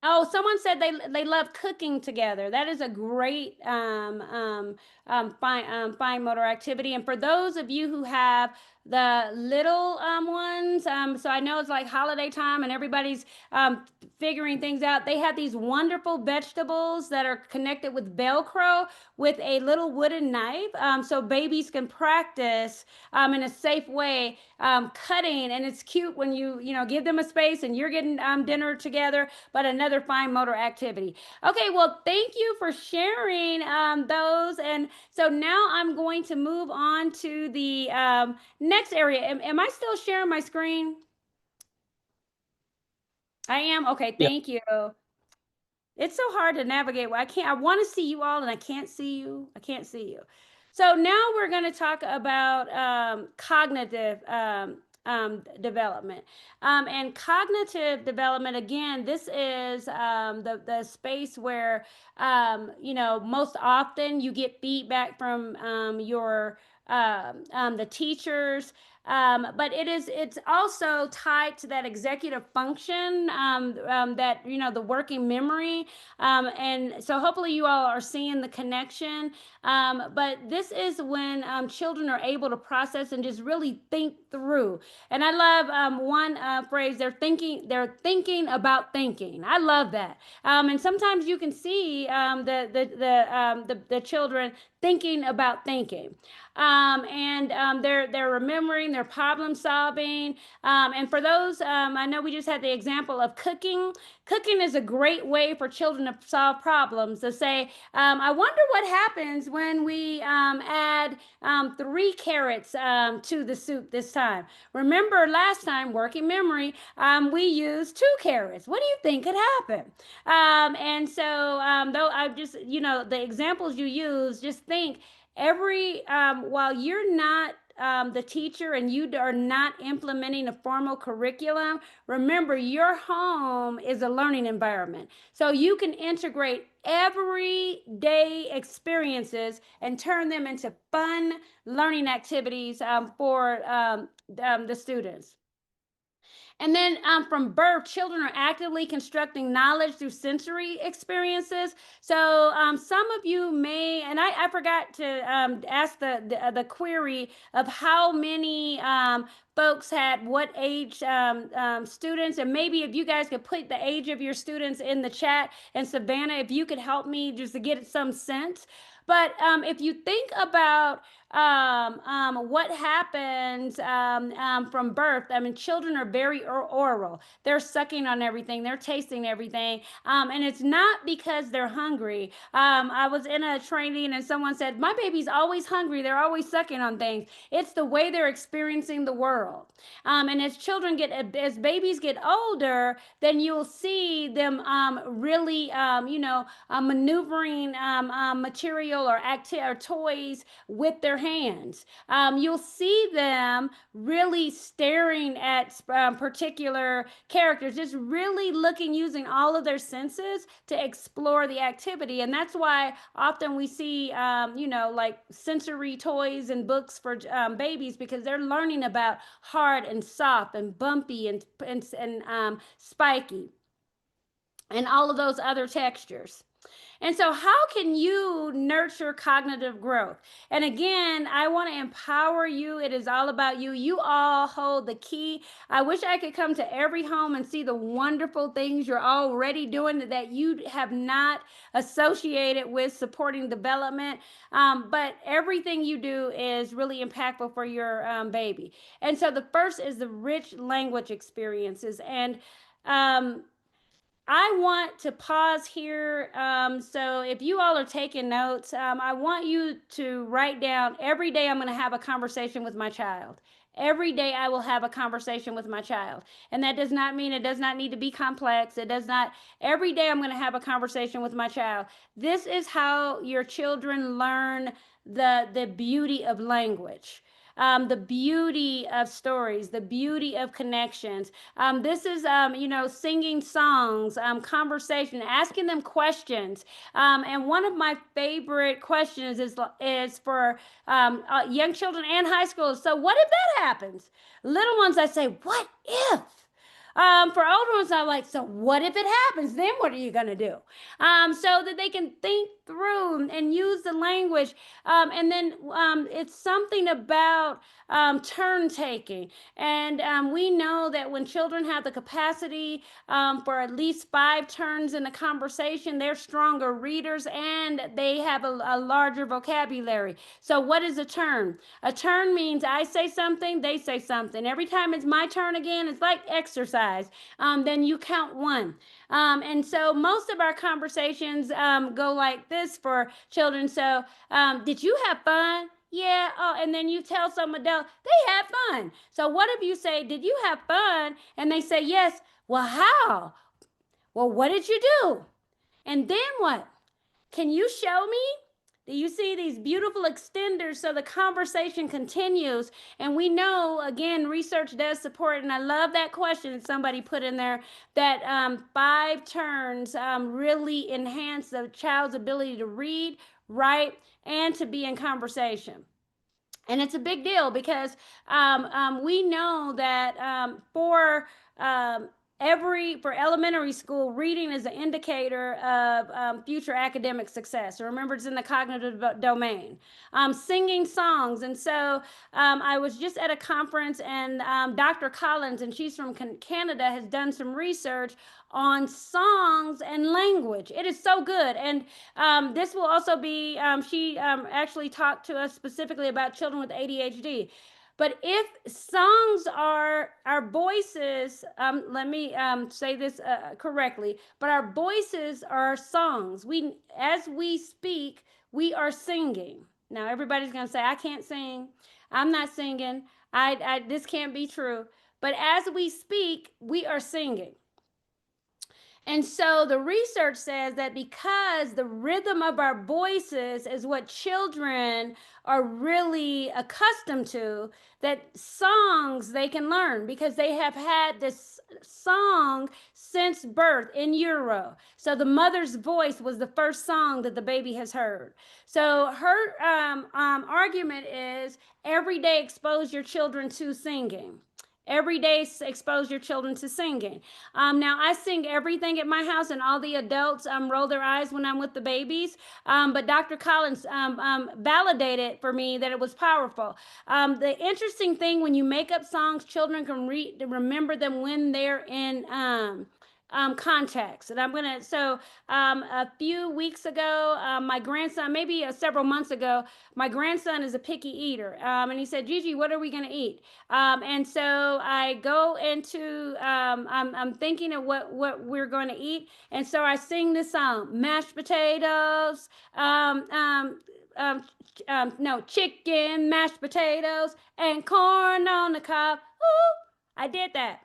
B: oh, someone said they love cooking together. That is a great fine motor activity. And for those of you who have the little ones, so I know it's like holiday time and everybody's figuring things out. They have these wonderful vegetables that are connected with Velcro with a little wooden knife, so babies can practice in a safe way cutting, and it's cute when you know, give them a space and you're getting dinner together, but another fine motor activity. Okay, well, thank you for sharing those. And so now I'm going to move on to the next area. Am I still sharing my screen? I am. Okay,
E: Yeah.
B: thank you. It's so hard to navigate. I want to see you all and I can't see you. I can't see you. So now we're going to talk about cognitive development. And cognitive development, again, this is the space where, you know, most often you get feedback from the teachers, but it's also tied to that executive function, that, you know, the working memory, and so hopefully you all are seeing the connection. But this is when children are able to process and just really think through. And I love one phrase: they're thinking about thinking. I love that. And sometimes you can see the children thinking about thinking, and they're remembering, they're problem solving. And for those, I know we just had the example of cooking. Cooking is a great way for children to solve problems. To say, I wonder what happens when we add 3 carrots to the soup this time. Remember last time, working memory, we used 2 carrots. What do you think could happen? And so, though I just, you know, the examples you use, just think every while you're not the teacher and you are not implementing a formal curriculum, remember your home is a learning environment. So you can integrate everyday experiences and turn them into fun learning activities for the students. And then from birth, children are actively constructing knowledge through sensory experiences. So some of you may, and I forgot to ask the query of how many folks had what age students, and maybe if you guys could put the age of your students in the chat, and Savannah, if you could help me just to get some sense. But if you think about what happens from birth, I mean, children are very oral. They're sucking on everything, they're tasting everything. And it's not because they're hungry. I was in a training and someone said, my baby's always hungry, they're always sucking on things. It's the way they're experiencing the world. And as babies get older, then you'll see them really, maneuvering material or toys with their hands. You'll see them really staring at particular characters, just really looking, using all of their senses to explore the activity. And that's why often we see, like sensory toys and books for babies, because they're learning about hard and soft and bumpy and spiky and all of those other textures. And so, how can you nurture cognitive growth? And again, I want to empower you. It is all about you. You all hold the key. I wish I could come to every home and see the wonderful things you're already doing that you have not associated with supporting development. But everything you do is really impactful for your baby. And so, the first is the rich language experiences. And I want to pause here. So if you all are taking notes, I want you to write down every day I'm going to have a conversation with my child. Every day I will have a conversation with my child. And that does not mean it does not need to be complex. It does not. Every day I'm going to have a conversation with my child. This is how your children learn the beauty of language. The beauty of stories, the beauty of connections. This is, singing songs, conversation, asking them questions. And one of my favorite questions is for young children and high schoolers. So, what if that happens? Little ones, I say, what if? For older ones, I'm like, so what if it happens? Then what are you going to do? So that they can think through and use the language. And then it's something about turn taking. And we know that when children have the capacity for at least 5 turns in a conversation, they're stronger readers and they have a larger vocabulary. So, what is a turn? A turn means I say something, they say something. Every time it's my turn again, it's like exercise. Then you count 1. And so most of our conversations go like this for children. So, did you have fun? Yeah. Oh, and then you tell some adult they had fun. So what if you say, did you have fun? And they say yes. Well, how? Well, what did you do? And then what? Can you show me? Do you see these beautiful extenders so the conversation continues? And we know, again, research does support, and I love that question that somebody put in there, that 5 turns really enhance the child's ability to read, write, and to be in conversation. And it's a big deal because we know that um, for elementary school, reading is an indicator of future academic success. Remember, it's in the cognitive domain. Singing songs. And so I was just at a conference, and Dr. Collins, and she's from Canada, has done some research on songs and language. It is so good. And this will also be, she actually talked to us specifically about children with ADHD. But if songs are our voices, let me say this correctly, but our voices are songs. As we speak, we are singing. Now, everybody's going to say, I can't sing. I'm not singing. This can't be true. But as we speak, we are singing. And so the research says that because the rhythm of our voices is what children are really accustomed to, that songs they can learn because they have had this song since birth in utero. So the mother's voice was the first song that the baby has heard. So her argument is every day expose your children to singing. Every day expose your children to singing. Now, I sing everything at my house, and all the adults roll their eyes when I'm with the babies. But Dr. Collins validated for me that it was powerful. The interesting thing, when you make up songs, children can remember them when they're in context. And a few weeks ago, my grandson, maybe several months ago, my grandson is a picky eater. And he said, Gigi, what are we going to eat? And so I go into, I'm thinking of what we're going to eat. And so I sing this song, mashed potatoes, no, chicken, mashed potatoes, and corn on the cob. Ooh, I did that.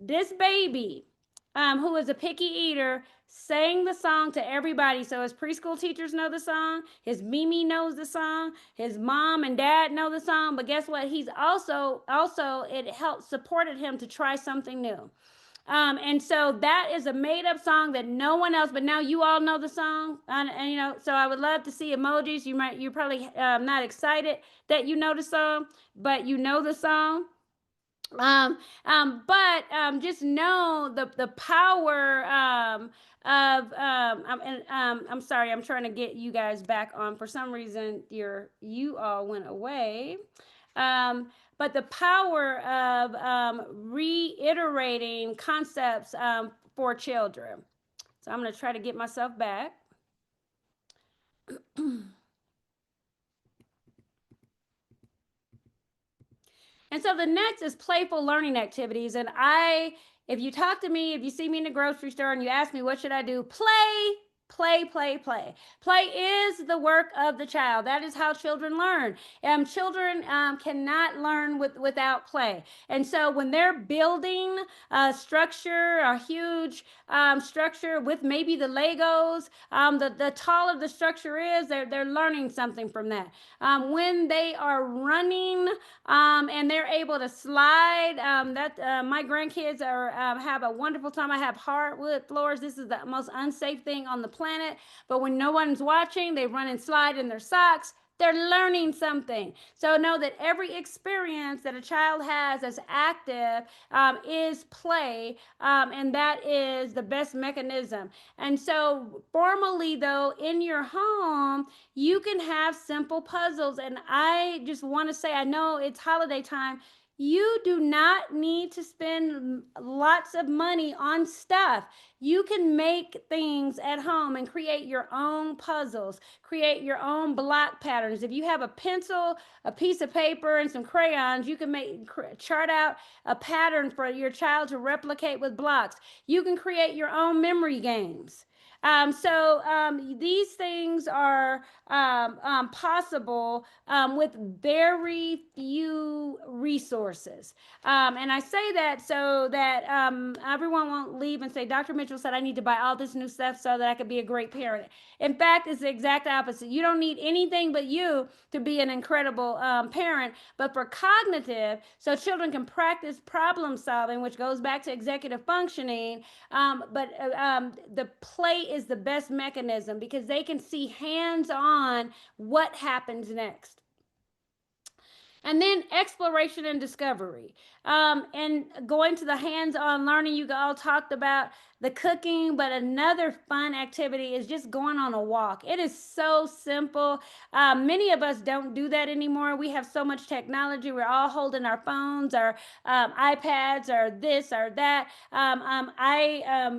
B: This baby, who is a picky eater, sang the song to everybody. So his preschool teachers know the song, his Mimi knows the song, his mom and dad know the song. But guess what? He's also it helped supported him to try something new. And so that is a made up song that no one else, but now you all know the song. And so I would love to see emojis. You're probably not excited that you know the song, but you know the song. But just know the power of I'm sorry, I'm trying to get you guys back on. For some reason, you all went away. But the power of reiterating concepts for children. So I'm going to try to get myself back. And so the next is playful learning activities. And if you talk to me, if you see me in the grocery store and you ask me, what should I do? Play. Play, play, play. Play is the work of the child. That is how children learn. Children cannot learn without play. And so when they're building a structure, a huge structure with maybe the Legos, the taller the structure is, they're learning something from that. When they are running and they're able to slide, my grandkids have a wonderful time. I have hardwood floors. This is the most unsafe thing on the planet. But when no one's watching, they run and slide in their socks. they're learning something. So know that every experience that a child has that's active is play, and that is the best mechanism. And so formally though, in your home, you can have simple puzzles. And I just want to say, I know it's holiday time, you do not need to spend lots of money on stuff. You can make things at home and create your own puzzles, create your own block patterns. If you have a pencil, a piece of paper, and some crayons, you can chart out a pattern for your child to replicate with blocks. You can create your own memory games. These things are possible with very few resources. And I say that so that everyone won't leave and say, Dr. Mitchell said I need to buy all this new stuff so that I could be a great parent. In fact, it's the exact opposite. You don't need anything but you to be an incredible parent. But for cognitive, so children can practice problem solving, which goes back to executive functioning. The play is the best mechanism because they can see hands on what happens next. And then exploration and discovery. And going to the hands-on learning, you all talked about the cooking, but another fun activity is just going on a walk. It is so simple. Many of us don't do that anymore. We have so much technology. We're all holding our phones, our iPads, or this or that.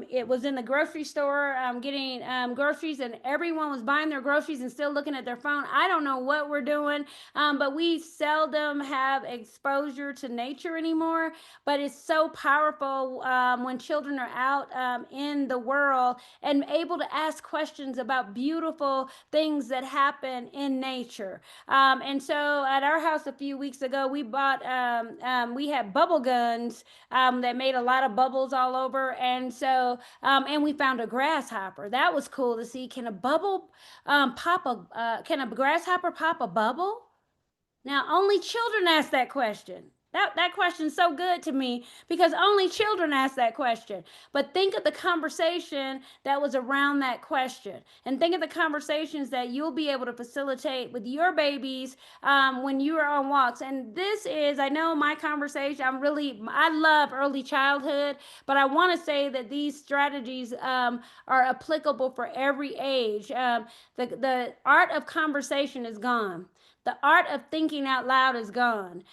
B: It was in the grocery store getting groceries, and everyone was buying their groceries and still looking at their phone. I don't know what we're doing, but we seldom have exposure to nature anymore. But it's so powerful when children are out in the world and able to ask questions about beautiful things that happen in nature. And so at our house a few weeks ago, we bought, we had bubble guns that made a lot of bubbles all over. And so, and we found a grasshopper. That was cool to see. Can a grasshopper pop a bubble? Now, only children ask that question. That question's so good to me because only children ask that question. But think of the conversation that was around that question. And think of the conversations that you'll be able to facilitate with your babies when you are on walks. And this is, I know my conversation, I love early childhood, but I want to say that these strategies are applicable for every age. The art of conversation is gone. The art of thinking out loud is gone.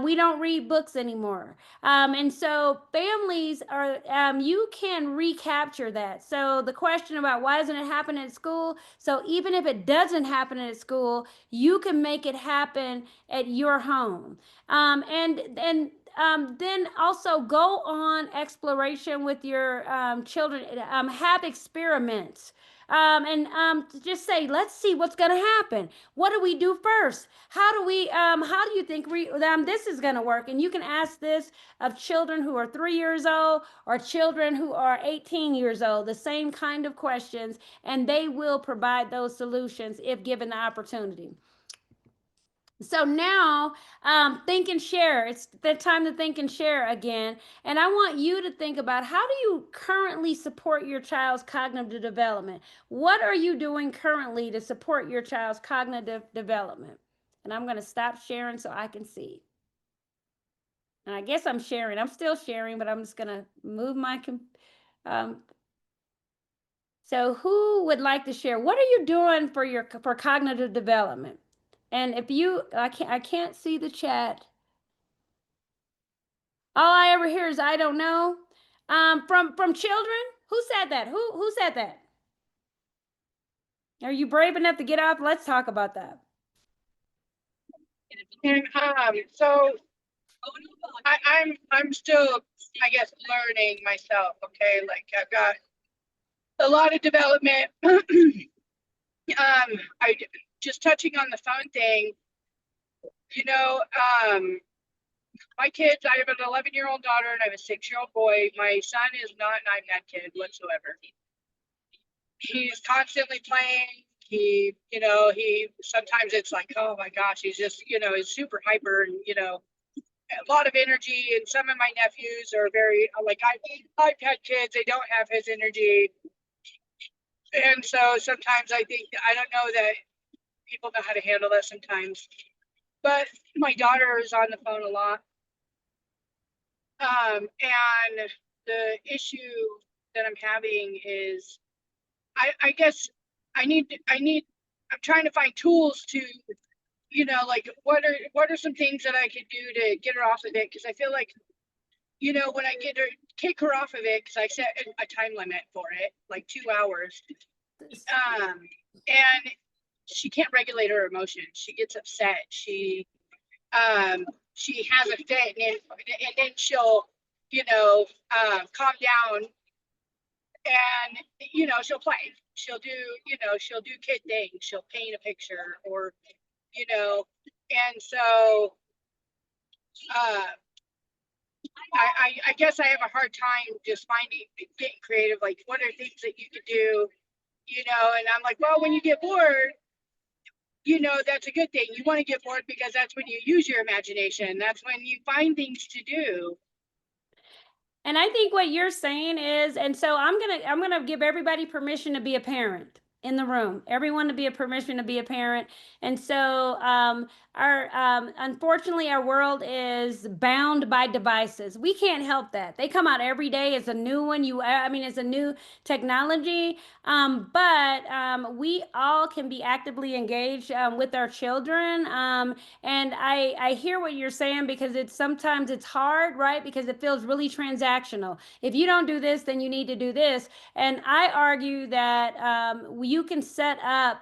B: We don't read books anymore. And so families are, you can recapture that. So the question about why doesn't it happen at school? So even if it doesn't happen at school, you can make it happen at your home. Then also go on exploration with your children. Have experiments. Just say, let's see what's going to happen. What do we do first? How do you think this is going to work? And you can ask this of children who are 3 years old or children who are 18 years old, the same kind of questions, and they will provide those solutions if given the opportunity. So now, think and share. It's the time to think and share again. And I want you to think about, how do you currently support your child's cognitive development? What are you doing currently to support your child's cognitive development? And I'm going to stop sharing so I can see. And I guess I'm sharing. I'm still sharing, but I'm just going to move my so who would like to share? What are you doing for cognitive development? And if you, I can't see the chat. All I ever hear is I don't know. From children. Who said that? Who said that? Are you brave enough to get up? Let's talk about that.
E: And I'm still, I guess, learning myself. Okay, like I've got a lot of development. I just touching on the phone thing. My kids, I have an 11-year-old daughter and I have a 6-year-old boy. My son is not an iPad kid whatsoever. He's constantly playing. He sometimes it's like, oh my gosh, he's just, he's super hyper and, a lot of energy. And some of my nephews are very like iPad kids. They don't have his energy. And so sometimes I think, I don't know that people know how to handle that sometimes. But my daughter is on the phone a lot. And the issue that I'm having is I guess I'm trying to find tools to, like what are some things that I could do to get her off of it? Because I feel like, when I kick her off of it, because I set a time limit for it, like 2 hours. And she can't regulate her emotions. She gets upset. She has a fit, and then she'll, calm down, and she'll play. She'll do kid things. She'll paint a picture, or and so I guess I have a hard time just getting creative. Like, what are things that you could do? And I'm like, well, when you get bored, that's a good thing. You want to get bored because that's when you use your imagination. That's when you find things to do.
B: And I think what you're saying is, and so I'm gonna give everybody permission to be a parent in the room, everyone to be a permission to be a parent. And so our unfortunately our world is bound by devices. We can't help that. They come out every day. It's a new one. It's a new technology. But we all can be actively engaged with our children. And I hear what you're saying, because sometimes it's hard, right? Because it feels really transactional. If you don't do this, then you need to do this. And I argue that you can set up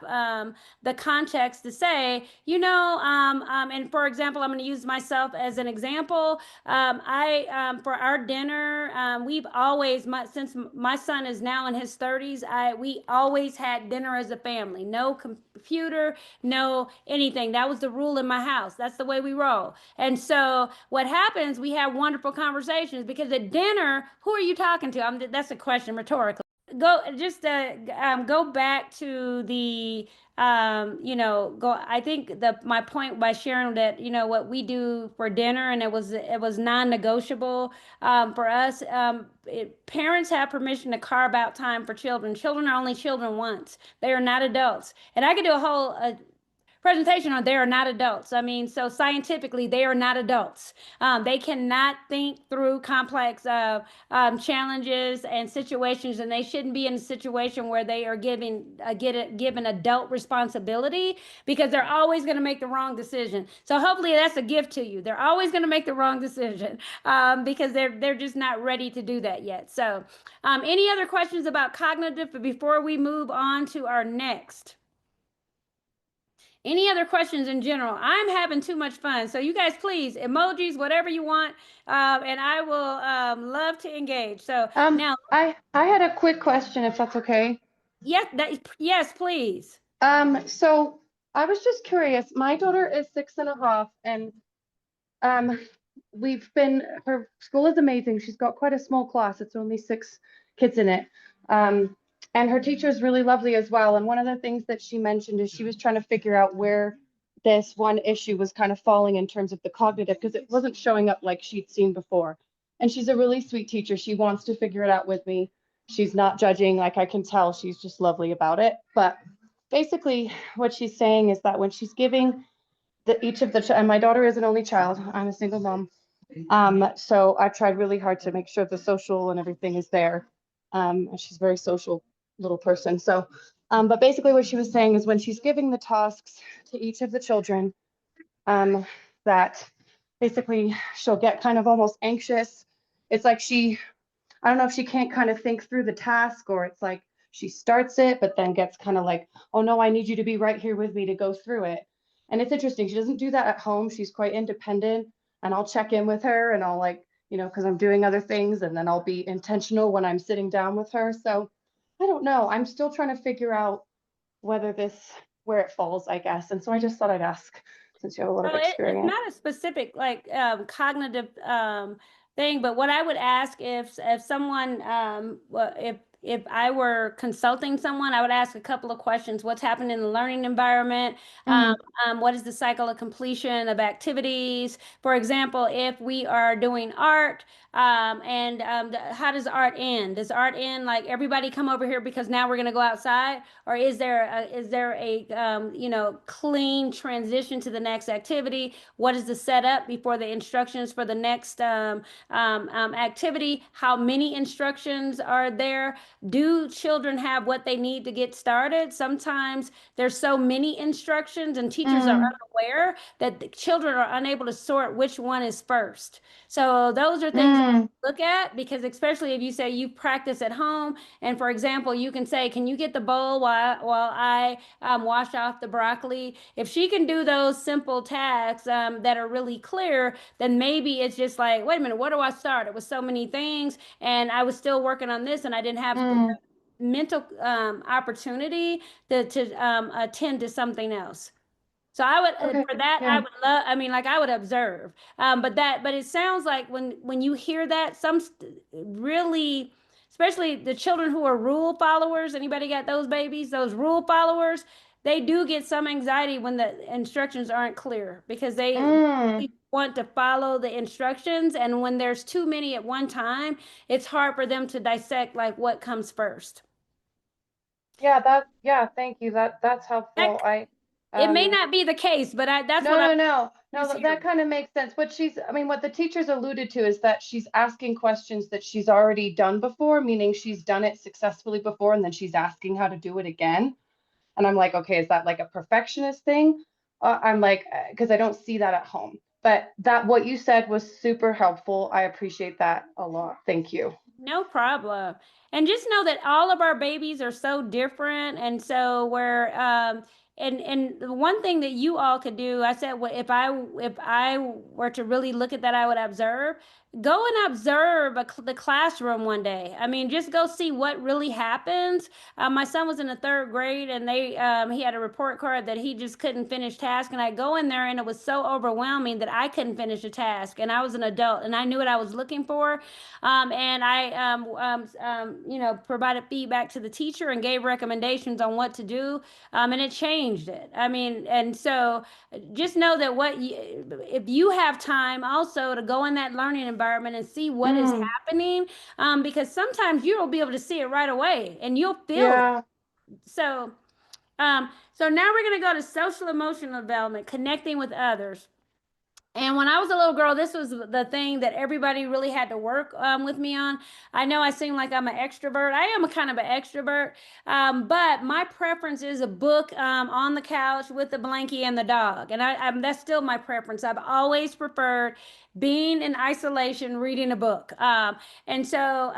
B: the context to say, and for example, I'm going to use myself as an example. For our dinner, we've always, since my son is now in his 30s, we always had dinner as a family. No computer, no anything. That was the rule in my house. That's the way we roll. And so what happens, we have wonderful conversations, because at dinner, who are you talking to? That's a question rhetorically. Go back to the I think my point by sharing that, what we do for dinner, and it was non-negotiable for us. Parents have permission to carve out time for children. Children are only children once. They are not adults. And I could do a whole presentation on they are not adults. So scientifically, they are not adults. They cannot think through complex challenges and situations, and they shouldn't be in a situation where they are given adult responsibility, because they're always going to make the wrong decision. So hopefully that's a gift to you. They're always going to make the wrong decision because they're just not ready to do that yet. So any other questions about cognitive before we move on to our next? Any other questions in general? I'm having too much fun. So you guys, please, emojis, whatever you want, and I will love to engage. So now,
C: I had a quick question, if that's okay.
B: Yes, please.
C: So I was just curious. My daughter is 6.5, and her school is amazing. She's got quite a small class. It's only 6 kids in it. And her teacher is really lovely as well. And one of the things that she mentioned is she was trying to figure out where this one issue was kind of falling in terms of the cognitive, because it wasn't showing up like she'd seen before. And she's a really sweet teacher. She wants to figure it out with me. She's not judging, like I can tell. She's just lovely about it. But basically, what she's saying is that when she's giving and my daughter is an only child. I'm a single mom. So I tried really hard to make sure the social and everything is there. She's a very social little person. So, but basically what she was saying is when she's giving the tasks to each of the children, that basically she'll get kind of almost anxious. It's like I don't know if she can't kind of think through the task, or it's like she starts it, but then gets kind of like, oh no, I need you to be right here with me to go through it. And it's interesting. She doesn't do that at home. She's quite independent, and I'll check in with her, and I'll because I'm doing other things, and then I'll be intentional when I'm sitting down with her. So I don't know. I'm still trying to figure out where it falls, I guess. And so I just thought I'd ask, since you have a lot of experience.
B: It's not a specific cognitive thing, but what I would ask, if someone if I were consulting someone, I would ask a couple of questions. What's happened in the learning environment?
C: Mm,
B: What is the cycle of completion of activities? For example, if we are doing art, and how does art end? Does art end like everybody come over here because now we're going to go outside, or is there a clean transition to the next activity? What is the setup before the instructions for the next activity? How many instructions are there? Do children have what they need to get started? Sometimes there's so many instructions and teachers are
C: mm,
B: unaware that the children are unable to sort which one is first. So those are things
C: mm,
B: look at, because especially if you say you practice at home, and for example you can say, can you get the bowl while I wash off the broccoli? If she can do those simple tasks that are really clear, then maybe it's just like, wait a minute, where do I start? It was so many things and I was still working on this and I didn't have
C: mm.
B: mental opportunity to attend to something else. So I would
C: Okay.
B: for that I
C: Yeah.
B: would love. I mean, like I would observe. But it sounds like when you hear that, really, especially the children who are rule followers. Anybody got those babies? Those rule followers, they do get some anxiety when the instructions aren't clear because they
C: Mm.
B: want to follow the instructions, and when there's too many at one time, it's hard for them to dissect like what comes first.
C: Yeah, yeah, thank you. That's helpful.
B: That it may not be the case, but that's what I
C: No,
B: was
C: that
B: hearing.
C: kind of makes sense. I mean, what the teachers alluded to is that she's asking questions that she's already done before, meaning she's done it successfully before, and then she's asking how to do it again. And I'm like, okay, is that like a perfectionist thing? I'm like, because I don't see that at home. But that what you said was super helpful. I appreciate that a lot. Thank you.
B: No problem. And just know that all of our babies are so different. And so and the one thing that you all could do, I said, well, if I were to really look at that, I would observe. Go and observe the classroom one day. I mean, just go see what really happens. My son was in the third grade, and he had a report card that he just couldn't finish task. And I go in there, and it was so overwhelming that I couldn't finish a task. And I was an adult, and I knew what I was looking for. And I, provided feedback to the teacher and gave recommendations on what to do. And it changed it. I mean, and so just know that if you have time also to go in that learning environment and see what is
C: Mm,
B: happening, because sometimes you'll be able to see it right away and you'll feel it.
C: yeah.
B: So, so now we're going to go to social emotional development, connecting with others. And when I was a little girl, this was the thing that everybody really had to work with me on. I know I seem like I'm an extrovert. I am a kind of an extrovert, but my preference is a book on the couch with the blankie and the dog. And that's still my preference. I've always preferred being in isolation, reading a book. And so,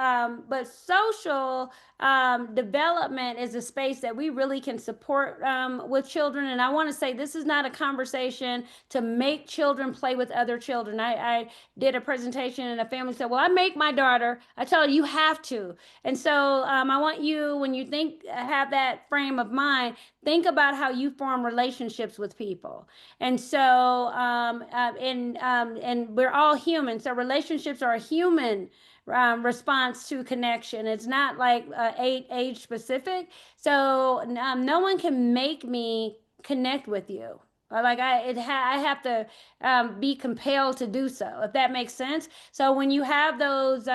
B: but social development is a space that we really can support with children. And I want to say this is not a conversation to make children play with other children. I did a presentation and a family said, well, I make my daughter. I tell her, you have to. And so I want you, when you have that frame of mind, think about how you form relationships with people. And so, and we're all human. So relationships are a human response to connection. It's not like age specific. So no one can make me connect with you. Like I have to be compelled to do so, if that makes sense. So when you have those,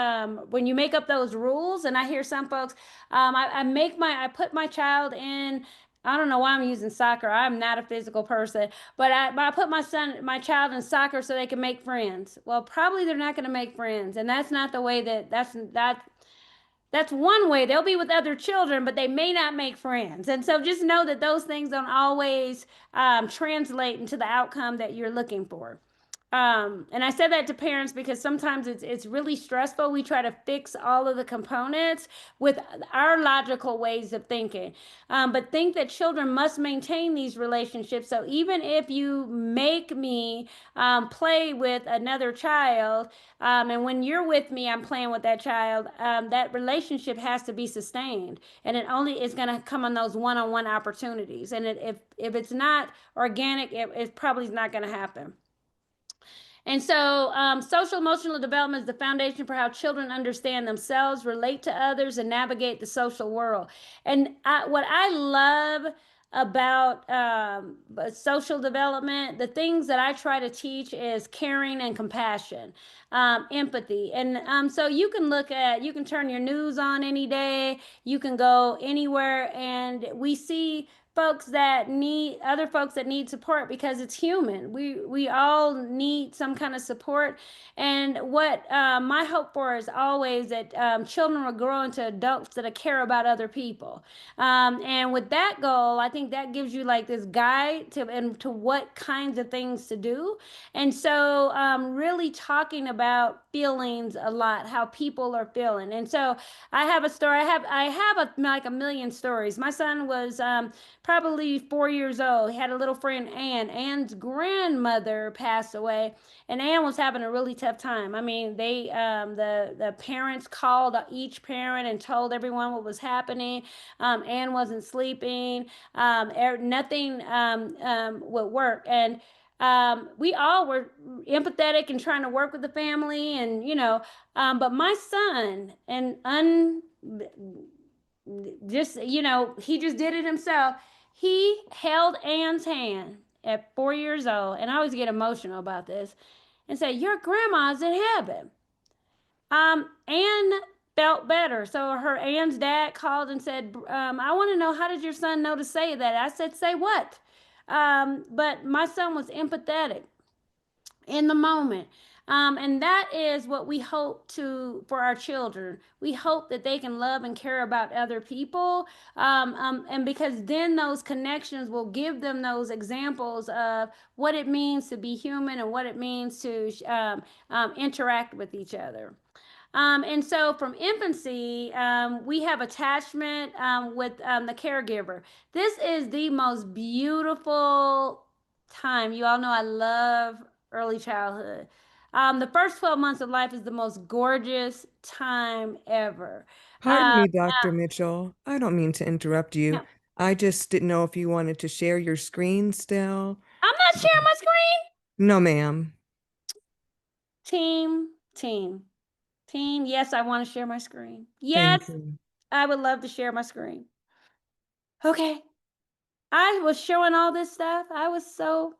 B: when you make up those rules, and I hear some folks, I put my child in. I don't know why I'm using soccer. I'm not a physical person, but I put my child in soccer so they can make friends. Well, probably they're not going to make friends, and that's not the way that's one way. They'll be with other children, but they may not make friends. And so just know that those things don't always translate into the outcome that you're looking for. And I said that to parents because sometimes it's really stressful. We try to fix all of the components with our logical ways of thinking, but think that children must maintain these relationships. So even if you make me play with another child, and when you're with me, I'm playing with that child, that relationship has to be sustained, and it only is going to come on those one-on-one opportunities. And if it's not organic, it probably is not going to happen. And so, social emotional development is the foundation for how children understand themselves, relate to others, and navigate the social world. And what I love about social development, the things that I try to teach is caring and compassion, empathy. And so you can turn your news on any day, you can go anywhere, and we see other folks that need support because it's human. We all need some kind of support. And what my hope for is always that children will grow into adults that care about other people. And with that goal, I think that gives you like this guide to what kinds of things to do. And so really talking about feelings a lot, how people are feeling. And so I have a story. I have like a million stories. My son was probably 4 years old. He had a little friend, Ann. Ann's grandmother passed away, and Ann was having a really tough time. I mean, the parents called each parent and told everyone what was happening. Ann wasn't sleeping. Nothing would work, and we all were empathetic and trying to work with the family, and but my son he just did it himself. He held Ann's hand at 4 years old, and I always get emotional about this, and said, "Your grandma's in heaven." Ann felt better, so Ann's dad called and said, "I want to know, how did your son know to say that?" I said, "Say what?" But my son was empathetic in the moment. And that is what we hope to for our children. We hope that they can love and care about other people, and because then those connections will give them those examples of what it means to be human and what it means to interact with each other. And so from infancy, we have attachment with the caregiver. This is the most beautiful time. You all know I love early childhood. The first 12 months of life is the most gorgeous time ever.
F: Pardon me, Dr. Mitchell. I don't mean to interrupt you.
B: Yeah,
F: I just didn't know if you wanted to share your screen still.
B: I'm not sharing my screen.
F: No, ma'am.
B: Team. Yes, I want to share my screen.
F: Thank
B: Yes,
F: you.
B: I would love to share my screen. Okay. I was showing all this stuff. I was so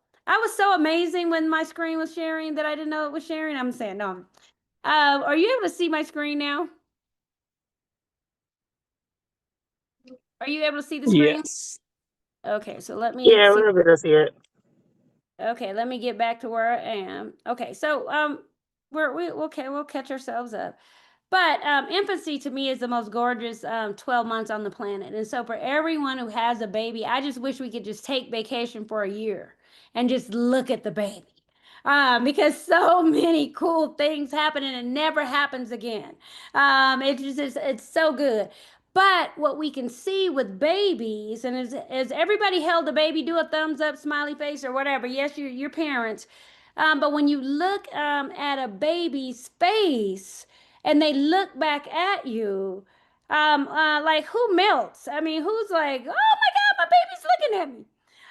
B: amazing when my screen was sharing that I didn't know it was sharing. I'm saying no. Are you able to see my screen now? Are you able to see the screen?
G: Yes.
B: Okay, so let me
G: Yeah,
B: see.
G: we're able to see it.
B: Okay, let me get back to where I am. Okay, so we'll catch ourselves up. But infancy to me is the most gorgeous 12 months on the planet. And so for everyone who has a baby, I just wish we could just take vacation for a year and just look at the baby. Because so many cool things happen and it never happens again. It's so good. But what we can see with babies, and as everybody held the baby, do a thumbs up, smiley face, or whatever. Yes, your parents. But when you look at a baby's face, and they look back at you, like who melts? I mean, who's like, oh my God, my baby's looking at me.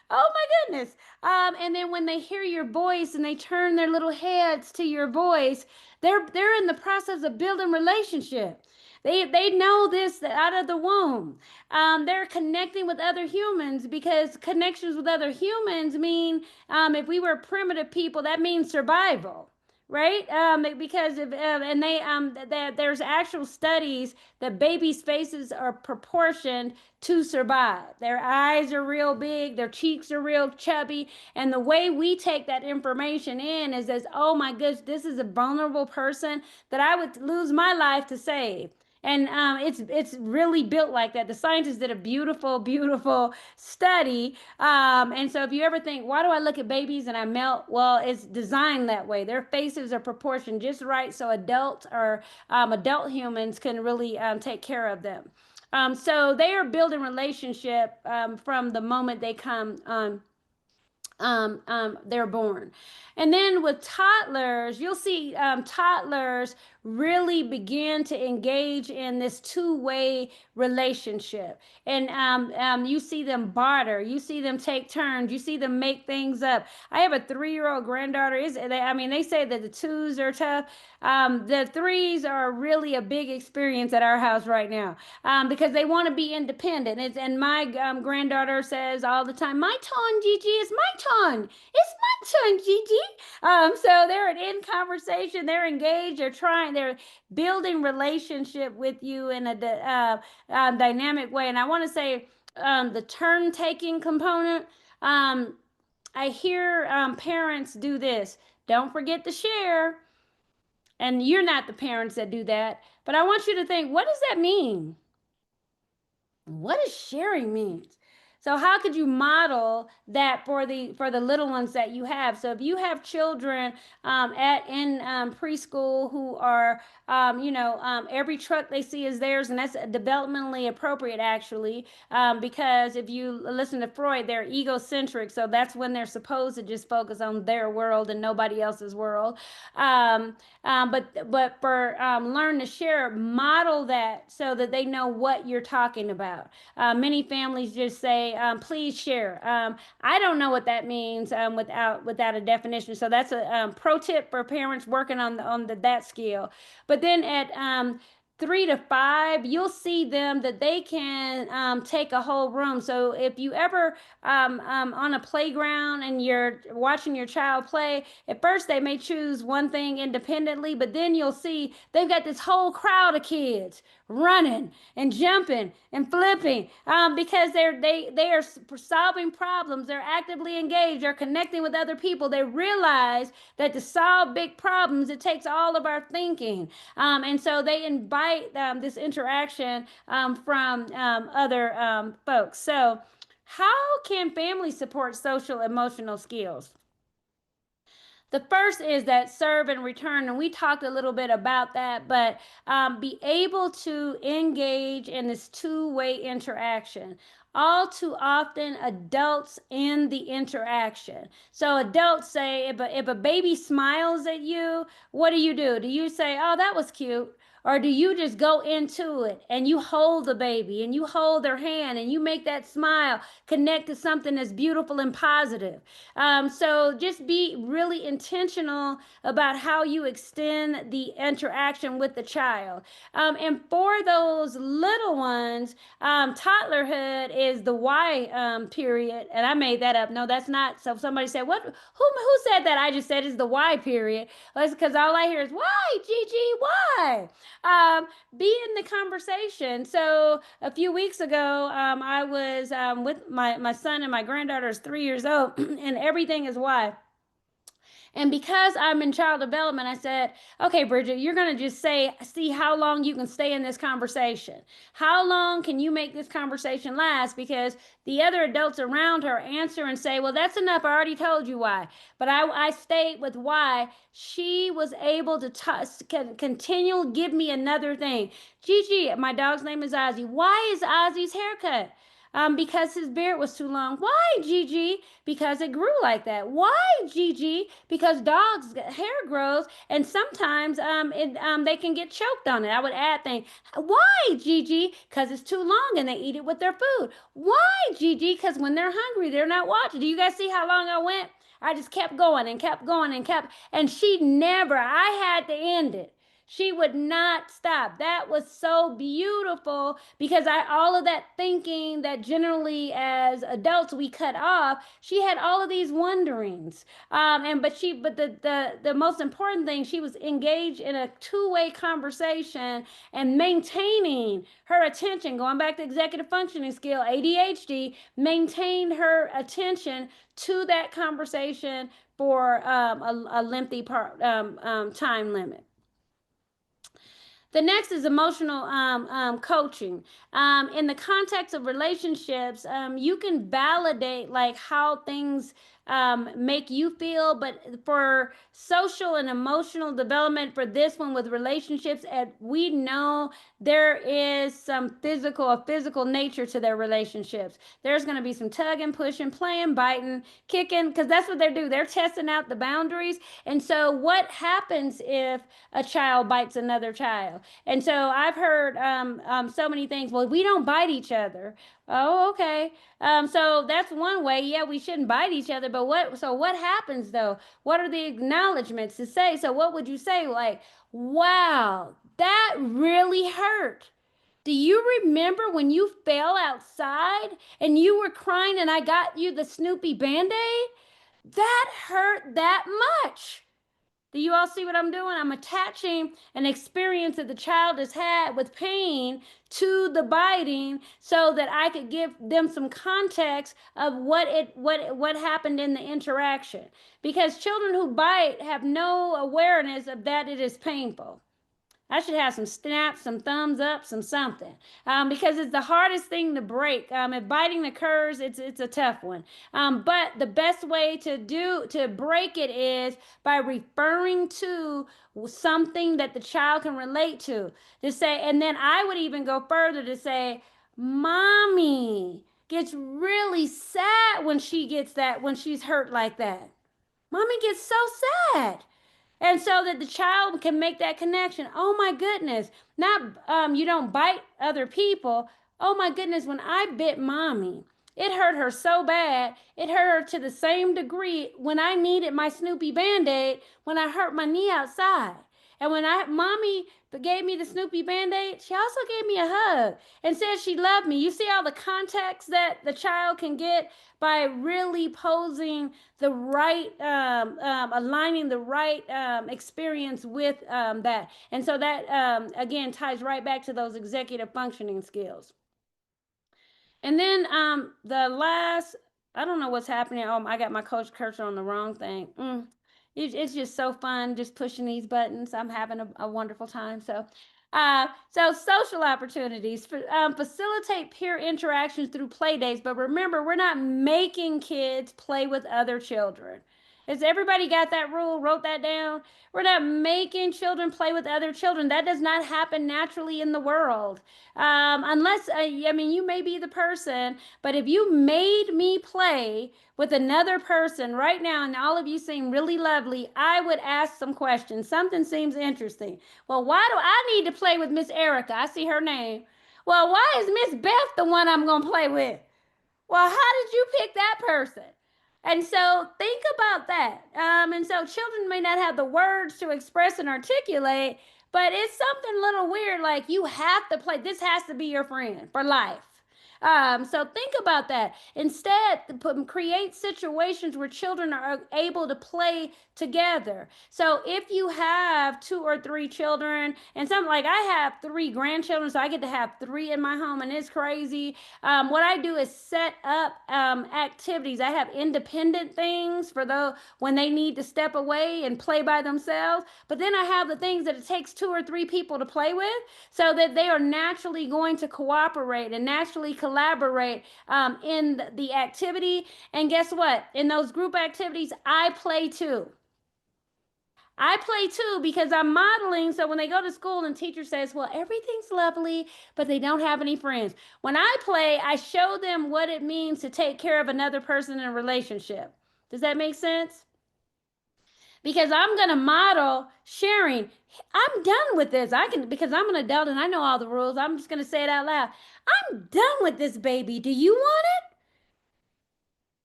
B: Oh my goodness. And then when they hear your voice and they turn their little heads to your voice, they're in the process of building relationship. They know this out of the womb. They're connecting with other humans because connections with other humans mean, if we were primitive people, that means survival, right? Because of, and they that there's actual studies that babies' faces are proportioned to survive. Their eyes are real big, their cheeks are real chubby, and the way we take that information in is as, oh my goodness, this is a vulnerable person that I would lose my life to save. And it's really built like that. The scientists did a beautiful study. And so if you ever think, why do I look at babies and I melt? Well, it's designed that way. Their faces are proportioned just right so adult humans can really take care of them. So they are building relationship from the moment they come they're born. And then with toddlers, you'll see toddlers really begin to engage in this two-way relationship. And you see them barter, you see them take turns, you see them make things up. I have a 3-year-old granddaughter. They say that the twos are tough. The threes are really a big experience at our house right now, because they want to be independent. And my granddaughter says all the time, "My turn, Gigi. It's my turn. It's my turn, Gigi." So they're in conversation. They're engaged. They're building relationship with you in a dynamic way. And I want to say the turn taking component. I hear parents do this. Don't forget to share. And you're not the parents that do that. But I want you to think, what does that mean? What does sharing mean? So how could you model that for the little ones that you have? So if you have children in preschool who are every truck they see is theirs, and that's developmentally appropriate actually, because if you listen to Freud, they're egocentric, so that's when they're supposed to just focus on their world and nobody else's world. But for learn to share, model that so that they know what you're talking about. Many families just say, "Please share." I don't know what that means without a definition. So that's a pro tip for parents working on that skill. But then at 3 to 5, you'll see them that they can take a whole room. So if you ever on a playground and you're watching your child play, at first they may choose one thing independently, but then you'll see they've got this whole crowd of kids running and jumping and flipping, because they are solving problems. They're actively engaged. They're connecting with other people. They realize that to solve big problems, it takes all of our thinking, and so they invite this interaction from other folks. So how can families support social emotional skills? The first is that serve and return, and we talked a little bit about that, but be able to engage in this two-way interaction. All too often, adults end the interaction. So adults say, if a baby smiles at you, what do? Do you say, "Oh, that was cute"? Or do you just go into it and you hold the baby and you hold their hand and you make that smile connect to something that's beautiful and positive? So just be really intentional about how you extend the interaction with the child. And for those little ones, toddlerhood is the Y period. And I made that up. No, that's not. So somebody said, "What? Who said that?" I just said it's the Y period. That's because all I hear is, "Why, Gigi? Why?" Be in the conversation. So a few weeks ago, I was with my son, and my granddaughter is 3 years old, and everything is why. And because I'm in child development, I said, "Okay, Bridget, you're going to just see how long you can stay in this conversation. How long can you make this conversation last?" Because the other adults around her answer and say, "Well, that's enough. I already told you why." But I stayed with why. She was able to continue give me another thing. "Gigi," my dog's name is Ozzy. "Why is Ozzy's haircut?" "Because his beard was too long." "Why, Gigi?" "Because it grew like that." "Why, Gigi?" "Because dogs' hair grows, and sometimes they can get choked on it." I would add things. "Why, Gigi?" "Because it's too long and they eat it with their food." "Why, Gigi?" "Because when they're hungry, they're not watching." Do you guys see how long I went? I just kept going and kept going and she never, I had to end it. She would not stop. That was so beautiful because all of that thinking that generally as adults we cut off, she had all of these wonderings. But the most important thing, she was engaged in a two-way conversation and maintaining her attention. Going back to executive functioning skill, ADHD, maintained her attention to that conversation for a lengthy time limit. The next is emotional coaching. In the context of relationships, you can validate like how things make you feel. But for social and emotional development, for this one with relationships, and we know there is some a physical nature to their relationships. There's going to be some tugging, pushing, playing, biting, kicking, because that's what they do. They're testing out the boundaries. And so, what happens if a child bites another child? And so, I've heard so many things. Well, we don't bite each other. Oh, okay. So that's one way. Yeah, we shouldn't bite each other. But what? So what happens though? What are the acknowledgments to say? So what would you say? Like, wow, that really hurt. Do you remember when you fell outside and you were crying and I got you the Snoopy Band-Aid? That hurt that much. Do you all see what I'm doing? I'm attaching an experience that the child has had with pain to the biting so that I could give them some context of what happened in the interaction. Because children who bite have no awareness of that it is painful. I should have some snaps, some thumbs up, some something, because it's the hardest thing to break. If biting occurs, it's a tough one. But the best way to break it is by referring to something that the child can relate to say, and then I would even go further to say, "Mommy gets really sad when she's hurt like that. Mommy gets so sad." And so that the child can make that connection. Oh my goodness, not you don't bite other people. Oh my goodness, when I bit mommy, it hurt her so bad. It hurt her to the same degree when I needed my Snoopy Band-Aid when I hurt my knee outside. And when mommy gave me the Snoopy Band-Aid, she also gave me a hug and said she loved me. You see all the context that the child can get by really posing the right, aligning the right experience with that. And so that, again, ties right back to those executive functioning skills. And then the last, I don't know what's happening. Oh, I got my coach cursor on the wrong thing. It's just so fun just pushing these buttons. I'm having a wonderful time. So social opportunities facilitate peer interactions through play days. But remember, we're not making kids play with other children. Has everybody got that rule? Wrote that down? We're not making children play with other children. That does not happen naturally in the world. Unless, I mean, you may be the person, but if you made me play with another person right now and all of you seem really lovely, I would ask some questions. Something seems interesting. Well, why do I need to play with Miss Erica? I see her name. Well, why is Miss Beth the one I'm going to play with? Well, how did you pick that person? And so think about that. And so children may not have the words to express and articulate, but it's something a little weird. Like you have to play. This has to be your friend for life. So think about that. Instead, create situations where children are able to play together. So if you have 2 or 3 children, and something like I have 3 grandchildren, so I get to have 3 in my home, and it's crazy. What I do is set up activities. I have independent things for those when they need to step away and play by themselves. But then I have the things that it takes 2 or 3 people to play with, so that they are naturally going to cooperate and naturally collaborate in the activity. And guess what? In those group activities, I play too. I play too because I'm modeling. So when they go to school and teacher says, well, everything's lovely, but they don't have any friends. When I play, I show them what it means to take care of another person in a relationship. Does that make sense? Because I'm going to model sharing. I'm done with this. Because I'm an adult and I know all the rules. I'm just going to say it out loud. I'm done with this, baby. Do you want it?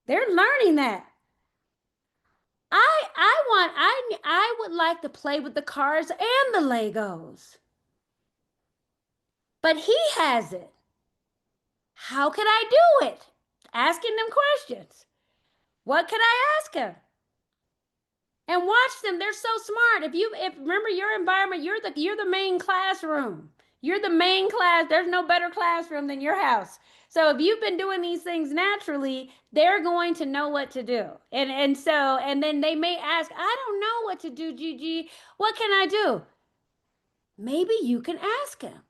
B: They're learning that. I would like to play with the cars and the Legos. But he has it. How could I do it? Asking them questions. What could I ask him? And watch them. They're so smart. If remember your environment, you're the main classroom. You're the main class. There's no better classroom than your house. So if you've been doing these things naturally, they're going to know what to do. And then they may ask, I don't know what to do, Gigi. What can I do? Maybe you can ask him.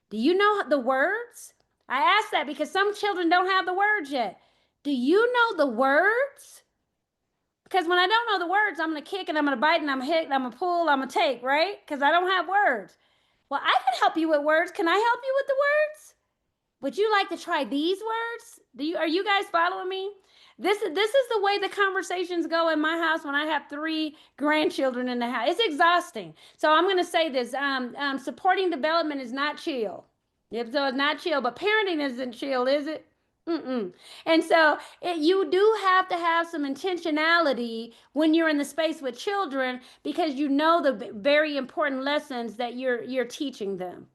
B: Do you know the words? I ask that because some children don't have the words yet. Do you know the words? Because when I don't know the words, I'm going to kick and I'm going to bite and I'm going to hit and I'm going to pull, I'm going to take, right? Because I don't have words. Well, I can help you with words. Can I help you with the words? Would you like to try these words? Are you guys following me? This is the way the conversations go in my house when I have 3 grandchildren in the house. It's exhausting. So I'm going to say this: supporting development is not chill. Yep, so it's not chill, but parenting isn't chill, is it? Mm-mm. And so you do have to have some intentionality when you're in the space with children because you know the very important lessons that you're teaching them.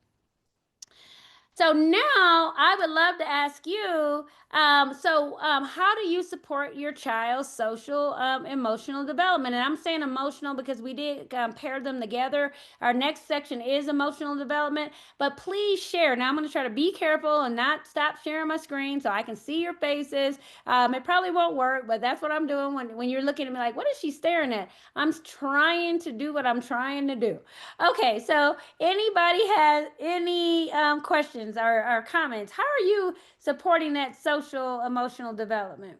B: So now I would love to ask you, how do you support your child's social, emotional development? And I'm saying emotional because we did pair them together. Our next section is emotional development, but please share. Now I'm going to try to be careful and not stop sharing my screen so I can see your faces. It probably won't work, but that's what I'm doing when you're looking at me like, what is she staring at? I'm trying to do what I'm trying to do. Okay, so anybody has any questions or comments? How are you supporting that social emotional development?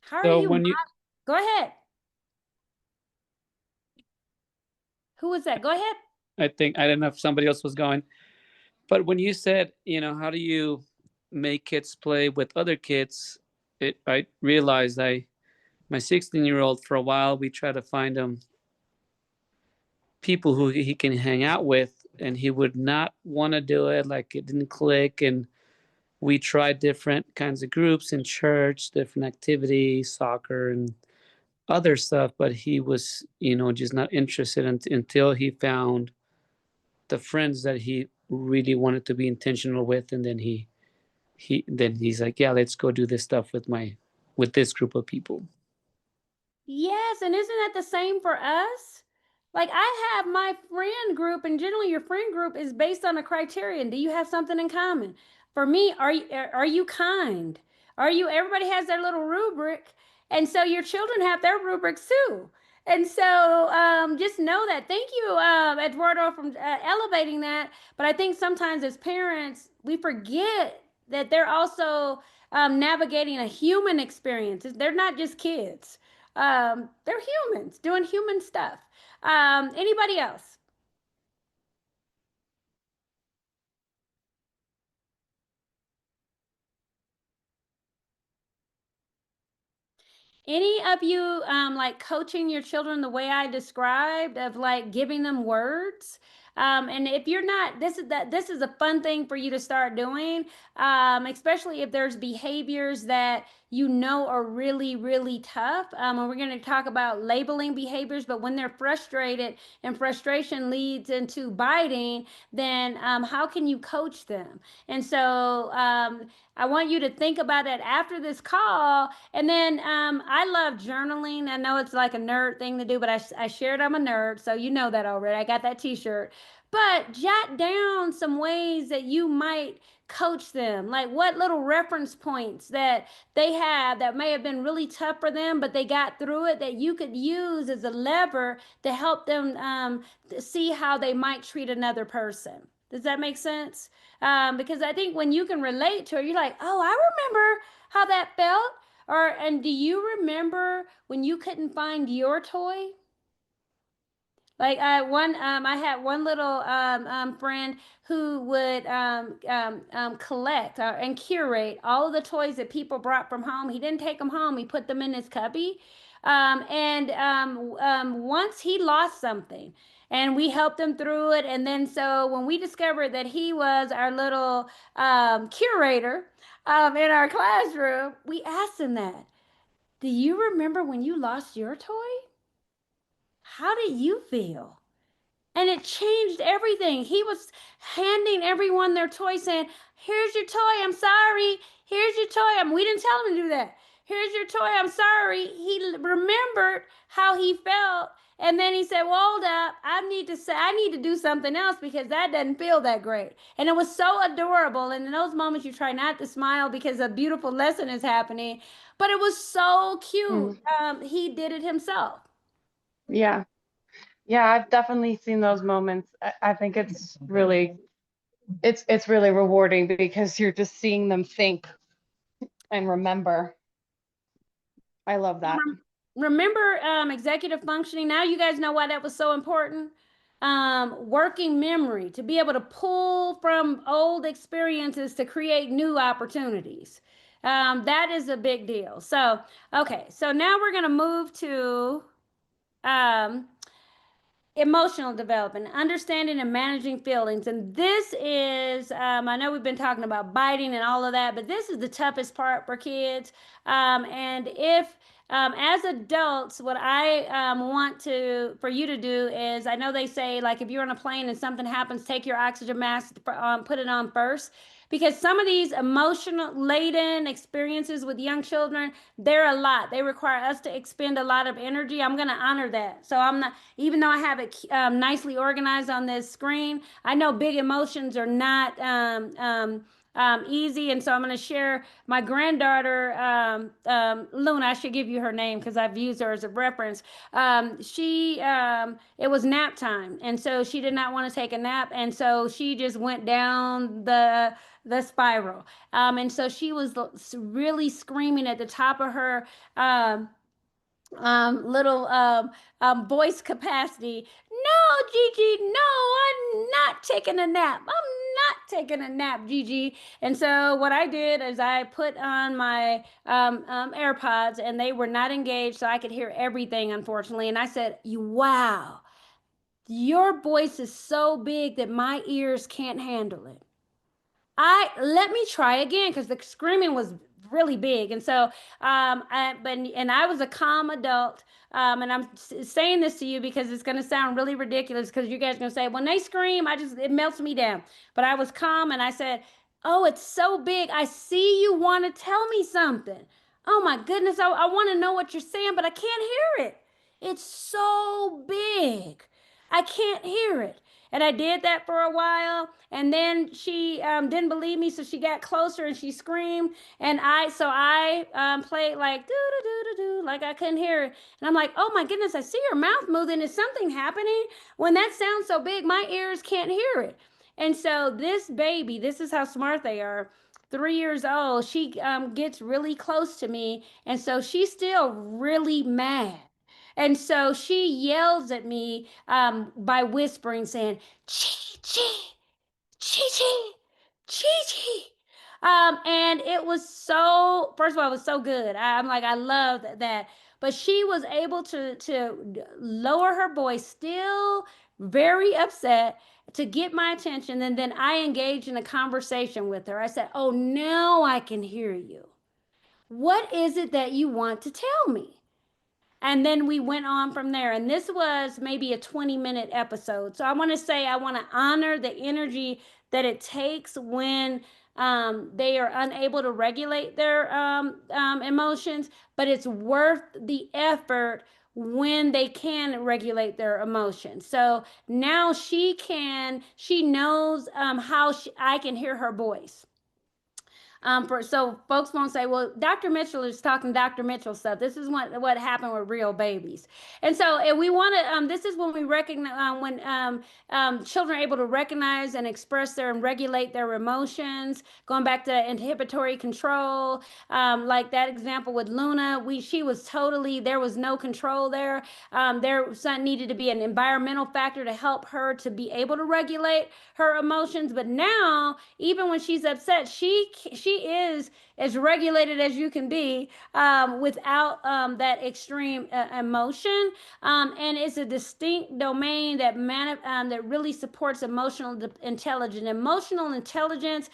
B: How are
G: So
B: you?
G: when you,
B: Go ahead. Who was that? Go ahead.
G: I don't know if somebody else was going, but when you said, how do you make kids play with other kids? I realized my 16-year-old, for a while, we tried to find him people who he can hang out with, and he would not want to do it. Like, it didn't click. And we tried different kinds of groups in church, different activities, soccer and other stuff, but he was, just not interested until he found the friends that he really wanted to be intentional with. And then he's like, yeah, let's go do this stuff with this group of people.
B: Yes, and isn't that the same for us? Like I have my friend group, and generally your friend group is based on a criterion. Do you have something in common? For me, are you kind? Are you everybody has their little rubric, and so your children have their rubrics too. And so just know that. Thank you, Eduardo, from elevating that. But I think sometimes as parents, we forget that they're also navigating a human experience. They're not just kids. They're humans doing human stuff. Anybody else? Any of you like coaching your children the way I described of like giving them words? And if you're not, this is a fun thing for you to start doing, especially if there's behaviors that you know are really, really tough. And we're going to talk about labeling behaviors, but when they're frustrated and frustration leads into biting, then how can you coach them? And so I want you to think about that after this call. And then I love journaling. I know it's like a nerd thing to do, but I shared I'm a nerd, so you know that already. I got that t-shirt. But jot down some ways that you might coach them, like what little reference points that they have that may have been really tough for them, but they got through it, that you could use as a lever to help them see how they might treat another person. Does that make sense? Because I think when you can relate to it, you're like, oh, I remember how that felt. And do you remember when you couldn't find your toy? Like I had one little friend who would collect and curate all of the toys that people brought from home. He didn't take them home. He put them in his cubby. Once he lost something, and we helped him through it. And then so when we discovered that he was our little curator in our classroom, we asked him that. Do you remember when you lost your toy? How did you feel? And it changed everything. He was handing everyone their toy, saying, here's your toy, I'm sorry. Here's your toy. We didn't tell him to do that. Here's your toy, I'm sorry. He remembered how he felt. And then he said, well, hold up, I need to do something else because that doesn't feel that great. And it was so adorable. And in those moments, you try not to smile because a beautiful lesson is happening. But it was so cute. He did it himself.
C: Yeah. Yeah, I've definitely seen those moments. I think it's really rewarding because you're just seeing them think. And remember. I love that.
B: Remember executive functioning? Now you guys know why that was so important. Working memory, to be able to pull from old experiences to create new opportunities. That is a big deal. So, okay, so now we're going to move to um, emotional development, understanding and managing feelings. And this is, I know we've been talking about biting and all of that, but this is the toughest part for kids. And if, as adults, what I want for you to do is, I know they say, like, if you're on a plane and something happens, take your oxygen mask, put it on first. Because some of these emotional laden experiences with young children, they're a lot. They require us to expend a lot of energy. I'm going to honor that. So I'm not, even though I have it nicely organized on this screen, I know big emotions are not easy. And so I'm going to share my granddaughter, Luna. I should give you her name because I've used her as a reference. It was nap time. And so she did not want to take a nap. And so she just went down the spiral. And so she was really screaming at the top of her little voice capacity. No, Gigi, no, I'm not taking a nap. I'm not taking a nap, Gigi. And so what I did is I put on my AirPods, and they were not engaged, so I could hear everything, unfortunately. And I said, wow, your voice is so big that my ears can't handle it. Let me try again because the screaming was really big. And so I was a calm adult. And I'm saying this to you because it's going to sound really ridiculous, because you guys are going to say, when they scream, it melts me down. But I was calm and I said, oh, it's so big. I see you want to tell me something. Oh my goodness, I want to know what you're saying, but I can't hear it. It's so big. I can't hear it. And I did that for a while. And then she didn't believe me, so she got closer and she screamed. And I played like do do do do do, like I couldn't hear it. And I'm like, oh my goodness, I see your mouth moving. Is something happening? When that sounds so big, my ears can't hear it. And so this baby, this is how smart they are. 3 years old, she gets really close to me, and so she's still really mad. And so she yells at me by whispering, saying, Chi, Chi, Chi, Chi, Chi, Chi. And it was so, first of all, it was so good. I'm like, I love that. But she was able to lower her voice, still very upset, to get my attention. And then I engaged in a conversation with her. I said, oh, now I can hear you. What is it that you want to tell me? And then we went on from there. And this was maybe a 20-minute episode. So I want to say, I want to honor the energy that it takes when they are unable to regulate their emotions, but it's worth the effort when they can regulate their emotions. So now she knows how I can hear her voice. So folks won't say, well, Dr. Mitchell is talking Dr. Mitchell stuff. This is what happened with real babies. And so and we want to, this is when we recognize, when children are able to recognize and express and regulate their emotions, going back to inhibitory control, like that example with Luna, she was totally, there was no control there. There needed to be an environmental factor to help her to be able to regulate her emotions. But now, even when she's upset, she is as regulated as you can be without that extreme emotion. And it's a distinct domain that really supports emotional intelligence. Emotional intelligence,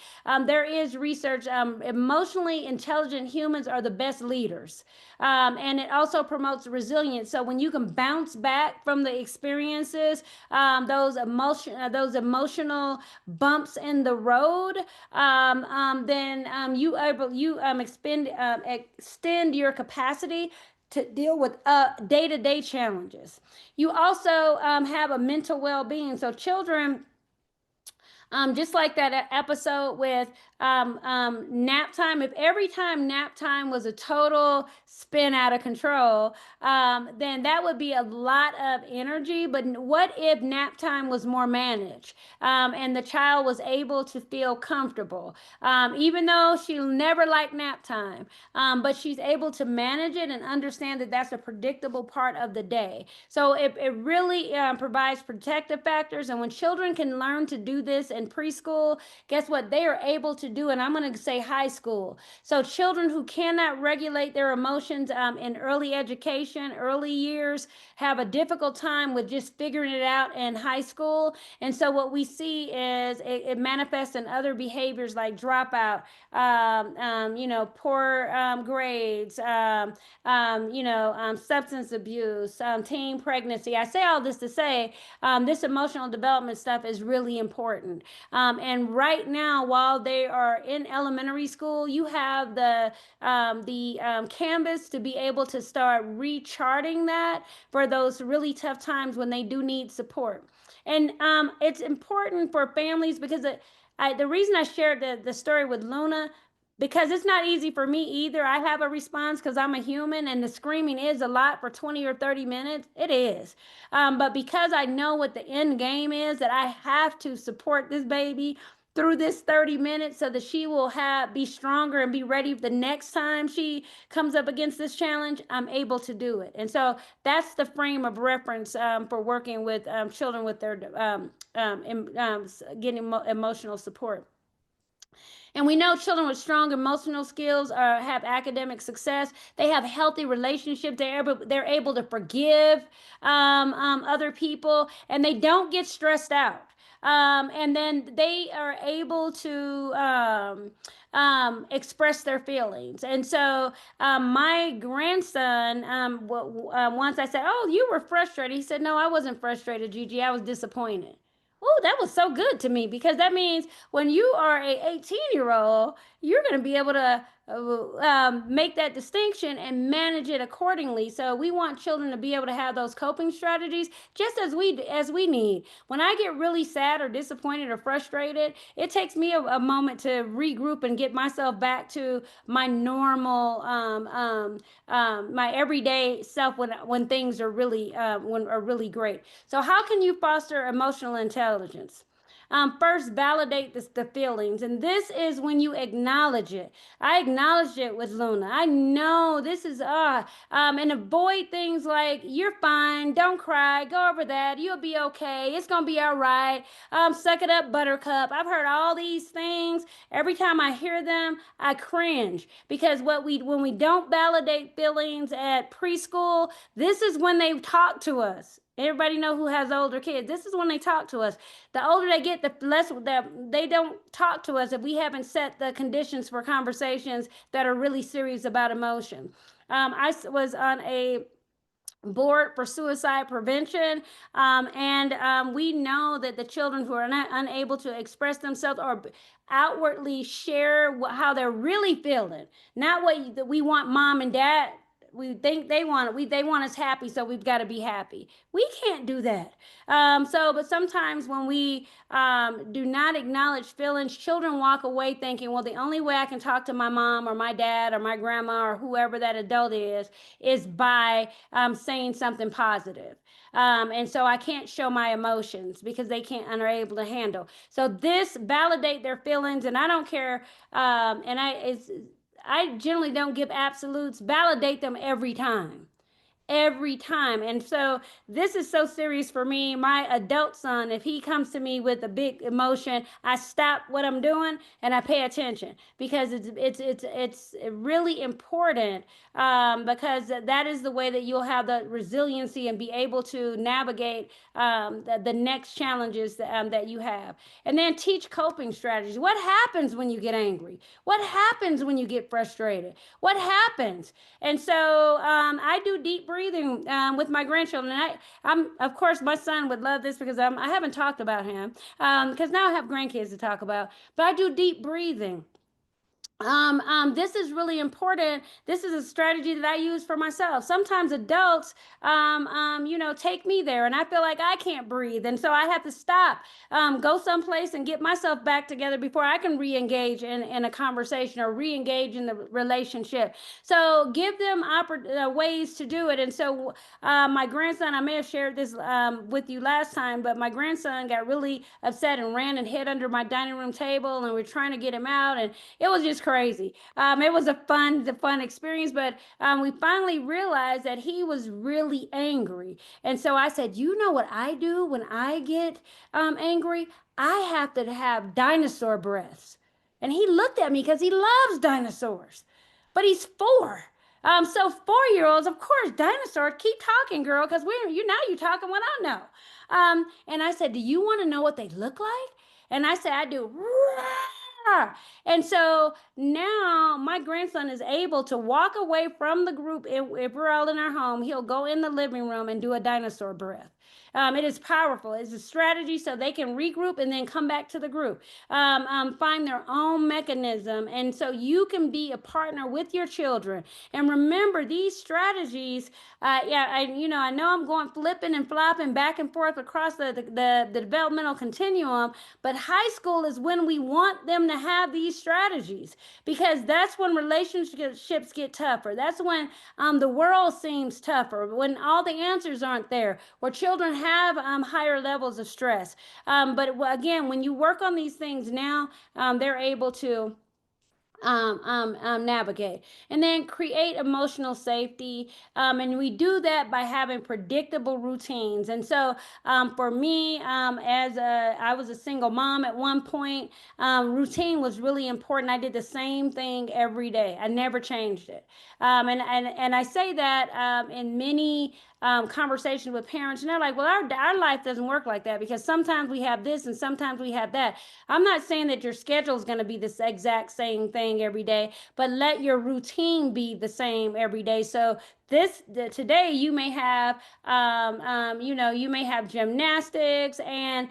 B: there is research, emotionally intelligent humans are the best leaders. And it also promotes resilience. So when you can bounce back from the experiences, those emotional bumps in the road, then you extend your capacity to deal with day-to-day challenges. You also have a mental well-being. So children Just like that episode with nap time, if every time nap time was a total spin out of control, then that would be a lot of energy. But what if nap time was more managed, and the child was able to feel comfortable, even though she'll never like nap time, but she's able to manage it and understand that that's a predictable part of the day. So it really provides protective factors. And when children can learn to do this in preschool, guess what? They are able to do, and I'm going to say high school. So children who cannot regulate their emotions in early education, early years, have a difficult time with just figuring it out in high school. And so what we see is it manifests in other behaviors like dropout, poor grades, substance abuse, teen pregnancy. I say all this to say this emotional development stuff is really important. And right now, while they are in elementary school, you have the canvas to be able to start recharting that for those really tough times when they do need support. And it's important for families because the reason I shared the story with Luna, because it's not easy for me either. I have a response because I'm a human, and the screaming is a lot for 20 or 30 minutes. It is. But because I know what the end game is, that I have to support this baby through this 30 minutes so that she will be stronger and be ready the next time she comes up against this challenge, I'm able to do it. And so that's the frame of reference for working with children with their getting emotional support. And we know children with strong emotional skills have academic success. They have healthy relationships. They're able to forgive other people, and they don't get stressed out. And then they are able to express their feelings. And so my grandson, once I said, "Oh, you were frustrated," he said, "No, I wasn't frustrated, Gigi. I was disappointed." Oh, that was so good to me, because that means when you are a 18-year-old, you're going to be able to make that distinction and manage it accordingly. So we want children to be able to have those coping strategies just as we need. When I get really sad or disappointed or frustrated, it takes me a moment to regroup and get myself back to my normal, my everyday self when things are really great. So how can you foster emotional intelligence? First, validate the feelings. And this is when you acknowledge it. I acknowledged it with Luna. I know this is, and avoid things like, "You're fine. Don't cry. Go over that. You'll be okay. It's going to be all right. Suck it up, buttercup." I've heard all these things. Every time I hear them, I cringe, because when we don't validate feelings at preschool, this is when they talk to us. Everybody know who has older kids. This is when they talk to us. The older they get, the less that they don't talk to us if we haven't set the conditions for conversations that are really serious about emotion. I was on a board for suicide prevention, and we know that the children who are unable to express themselves or outwardly share how they're really feeling, not what we want mom and dad, we think they want it. They want us happy, so we've got to be happy. We can't do that. But sometimes when we do not acknowledge feelings, children walk away thinking, "Well, the only way I can talk to my mom or my dad or my grandma or whoever that adult is by saying something positive." And so I can't show my emotions because they can't and are able to handle. So this validate their feelings, and I don't care. I generally don't give absolutes. Validate them every time. Every time. And so this is so serious for me. My adult son, if he comes to me with a big emotion, I stop what I'm doing and I pay attention, because it's really important, because that is the way that you'll have the resiliency and be able to navigate the next challenges that you have. And then teach coping strategies. What happens when you get angry? What happens when you get frustrated? What happens? And so I do deep breathing with my grandchildren. I'm of course, my son would love this because I haven't talked about him, because now I have grandkids to talk about. But I do deep breathing. This is really important. This is a strategy that I use for myself. Sometimes adults, take me there, and I feel like I can't breathe, and so I have to stop, go someplace, and get myself back together before I can re-engage in a conversation or re-engage in the relationship. So give them ways to do it. And so, my grandson, I may have shared this with you last time, but my grandson got really upset and ran and hid under my dining room table, and we're trying to get him out, and it was just crazy. It was the fun experience, but we finally realized that he was really angry. And so I said, you know what I do when I get angry? I have to have dinosaur breaths. And he looked at me because he loves dinosaurs, but he's 4. So 4-year-olds, of course, dinosaurs. Keep talking, girl, because you talking what I know. And I said, do you want to know what they look like? And I said, I do. And so now my grandson is able to walk away from the group. If we're all in our home, he'll go in the living room and do a dinosaur breath. It is powerful. It's a strategy so they can regroup and then come back to the group, find their own mechanism. And so you can be a partner with your children. And remember, these strategies, I know I'm going flipping and flopping back and forth across the developmental continuum, but high school is when we want them to have these strategies, because that's when relationships get tougher. That's when the world seems tougher, when all the answers aren't there, where children have higher levels of stress. But again, when you work on these things now, they're able to navigate. And then create emotional safety. And we do that by having predictable routines. And so for me, I was a single mom at one point, routine was really important. I did the same thing every day. I never changed it. And I say that in many conversations with parents, and they're like, well, our life doesn't work like that, because sometimes we have this and sometimes we have that. I'm not saying that your schedule is going to be this exact same thing every day, but let your routine be the same every day. So today you may have you may have gymnastics, and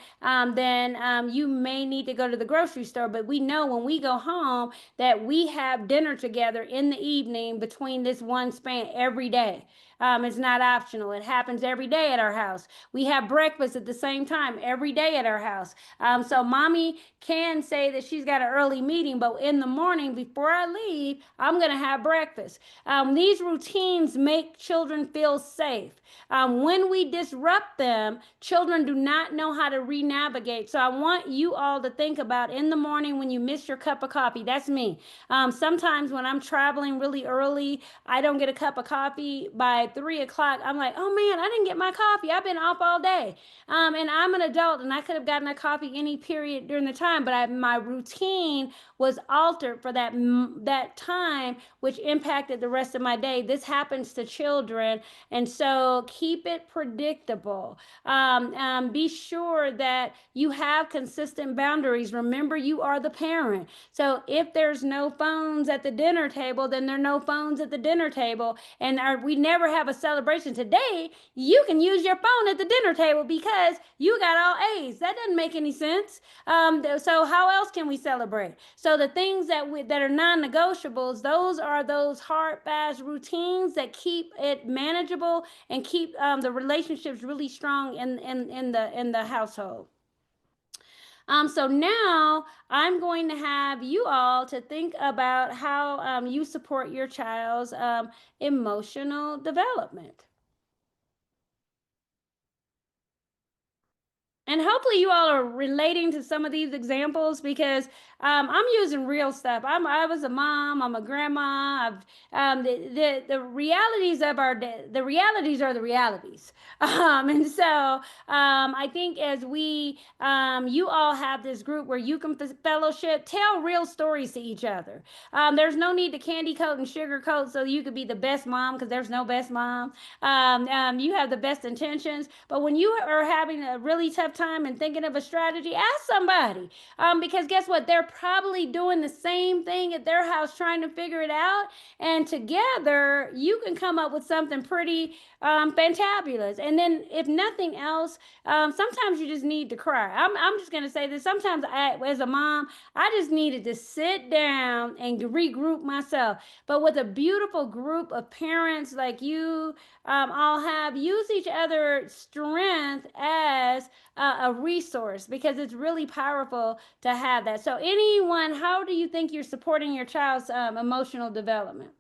B: then you may need to go to the grocery store, but we know when we go home that we have dinner together in the evening between this one span every day. It's not optional. It happens every day at our house. We have breakfast at the same time every day at our house. So mommy can say that she's got an early meeting, but in the morning before I leave, I'm going to have breakfast. These routines make children feel safe. When we disrupt them, children do not know how to re-navigate. So I want you all to think about, in the morning when you miss your cup of coffee. That's me. Sometimes when I'm traveling really early, I don't get a cup of coffee by 3 o'clock. I'm like, oh man, I didn't get my coffee. I've been off all day. And I'm an adult, and I could have gotten a coffee any period during the time, but my routine was altered for that time, which impacted the rest of my day. This happens to children, and so keep it predictable. Be sure that you have consistent boundaries. Remember, you are the parent. So if there's no phones at the dinner table, then there are no phones at the dinner table. And we never have a celebration. Today, you can use your phone at the dinner table because you got all A's. That doesn't make any sense. So how else can we celebrate? So the things that are non-negotiables, those are those hard, fast routines that keep it manageable and keep the relationships really strong in the household. So now I'm going to have you all to think about how you support your child's emotional development. And hopefully you all are relating to some of these examples, because I'm using real stuff. I was a mom. I'm a grandma. The realities of the realities are the realities. And so I think as you all have this group where you can fellowship, tell real stories to each other. There's no need to candy coat and sugarcoat so you could be the best mom, because there's no best mom. You have the best intentions, but when you are having a really tough time and thinking of a strategy, ask somebody. Because guess what? They're probably doing the same thing at their house trying to figure it out. And together, you can come up with something pretty fantabulous. And then, if nothing else, sometimes you just need to cry. I'm just going to say this. Sometimes, as a mom, I just needed to sit down and regroup myself. But with a beautiful group of parents like you all have, use each other's strength as a resource, because it's really powerful to have that. So, anyone, how do you think you're supporting your child's emotional development?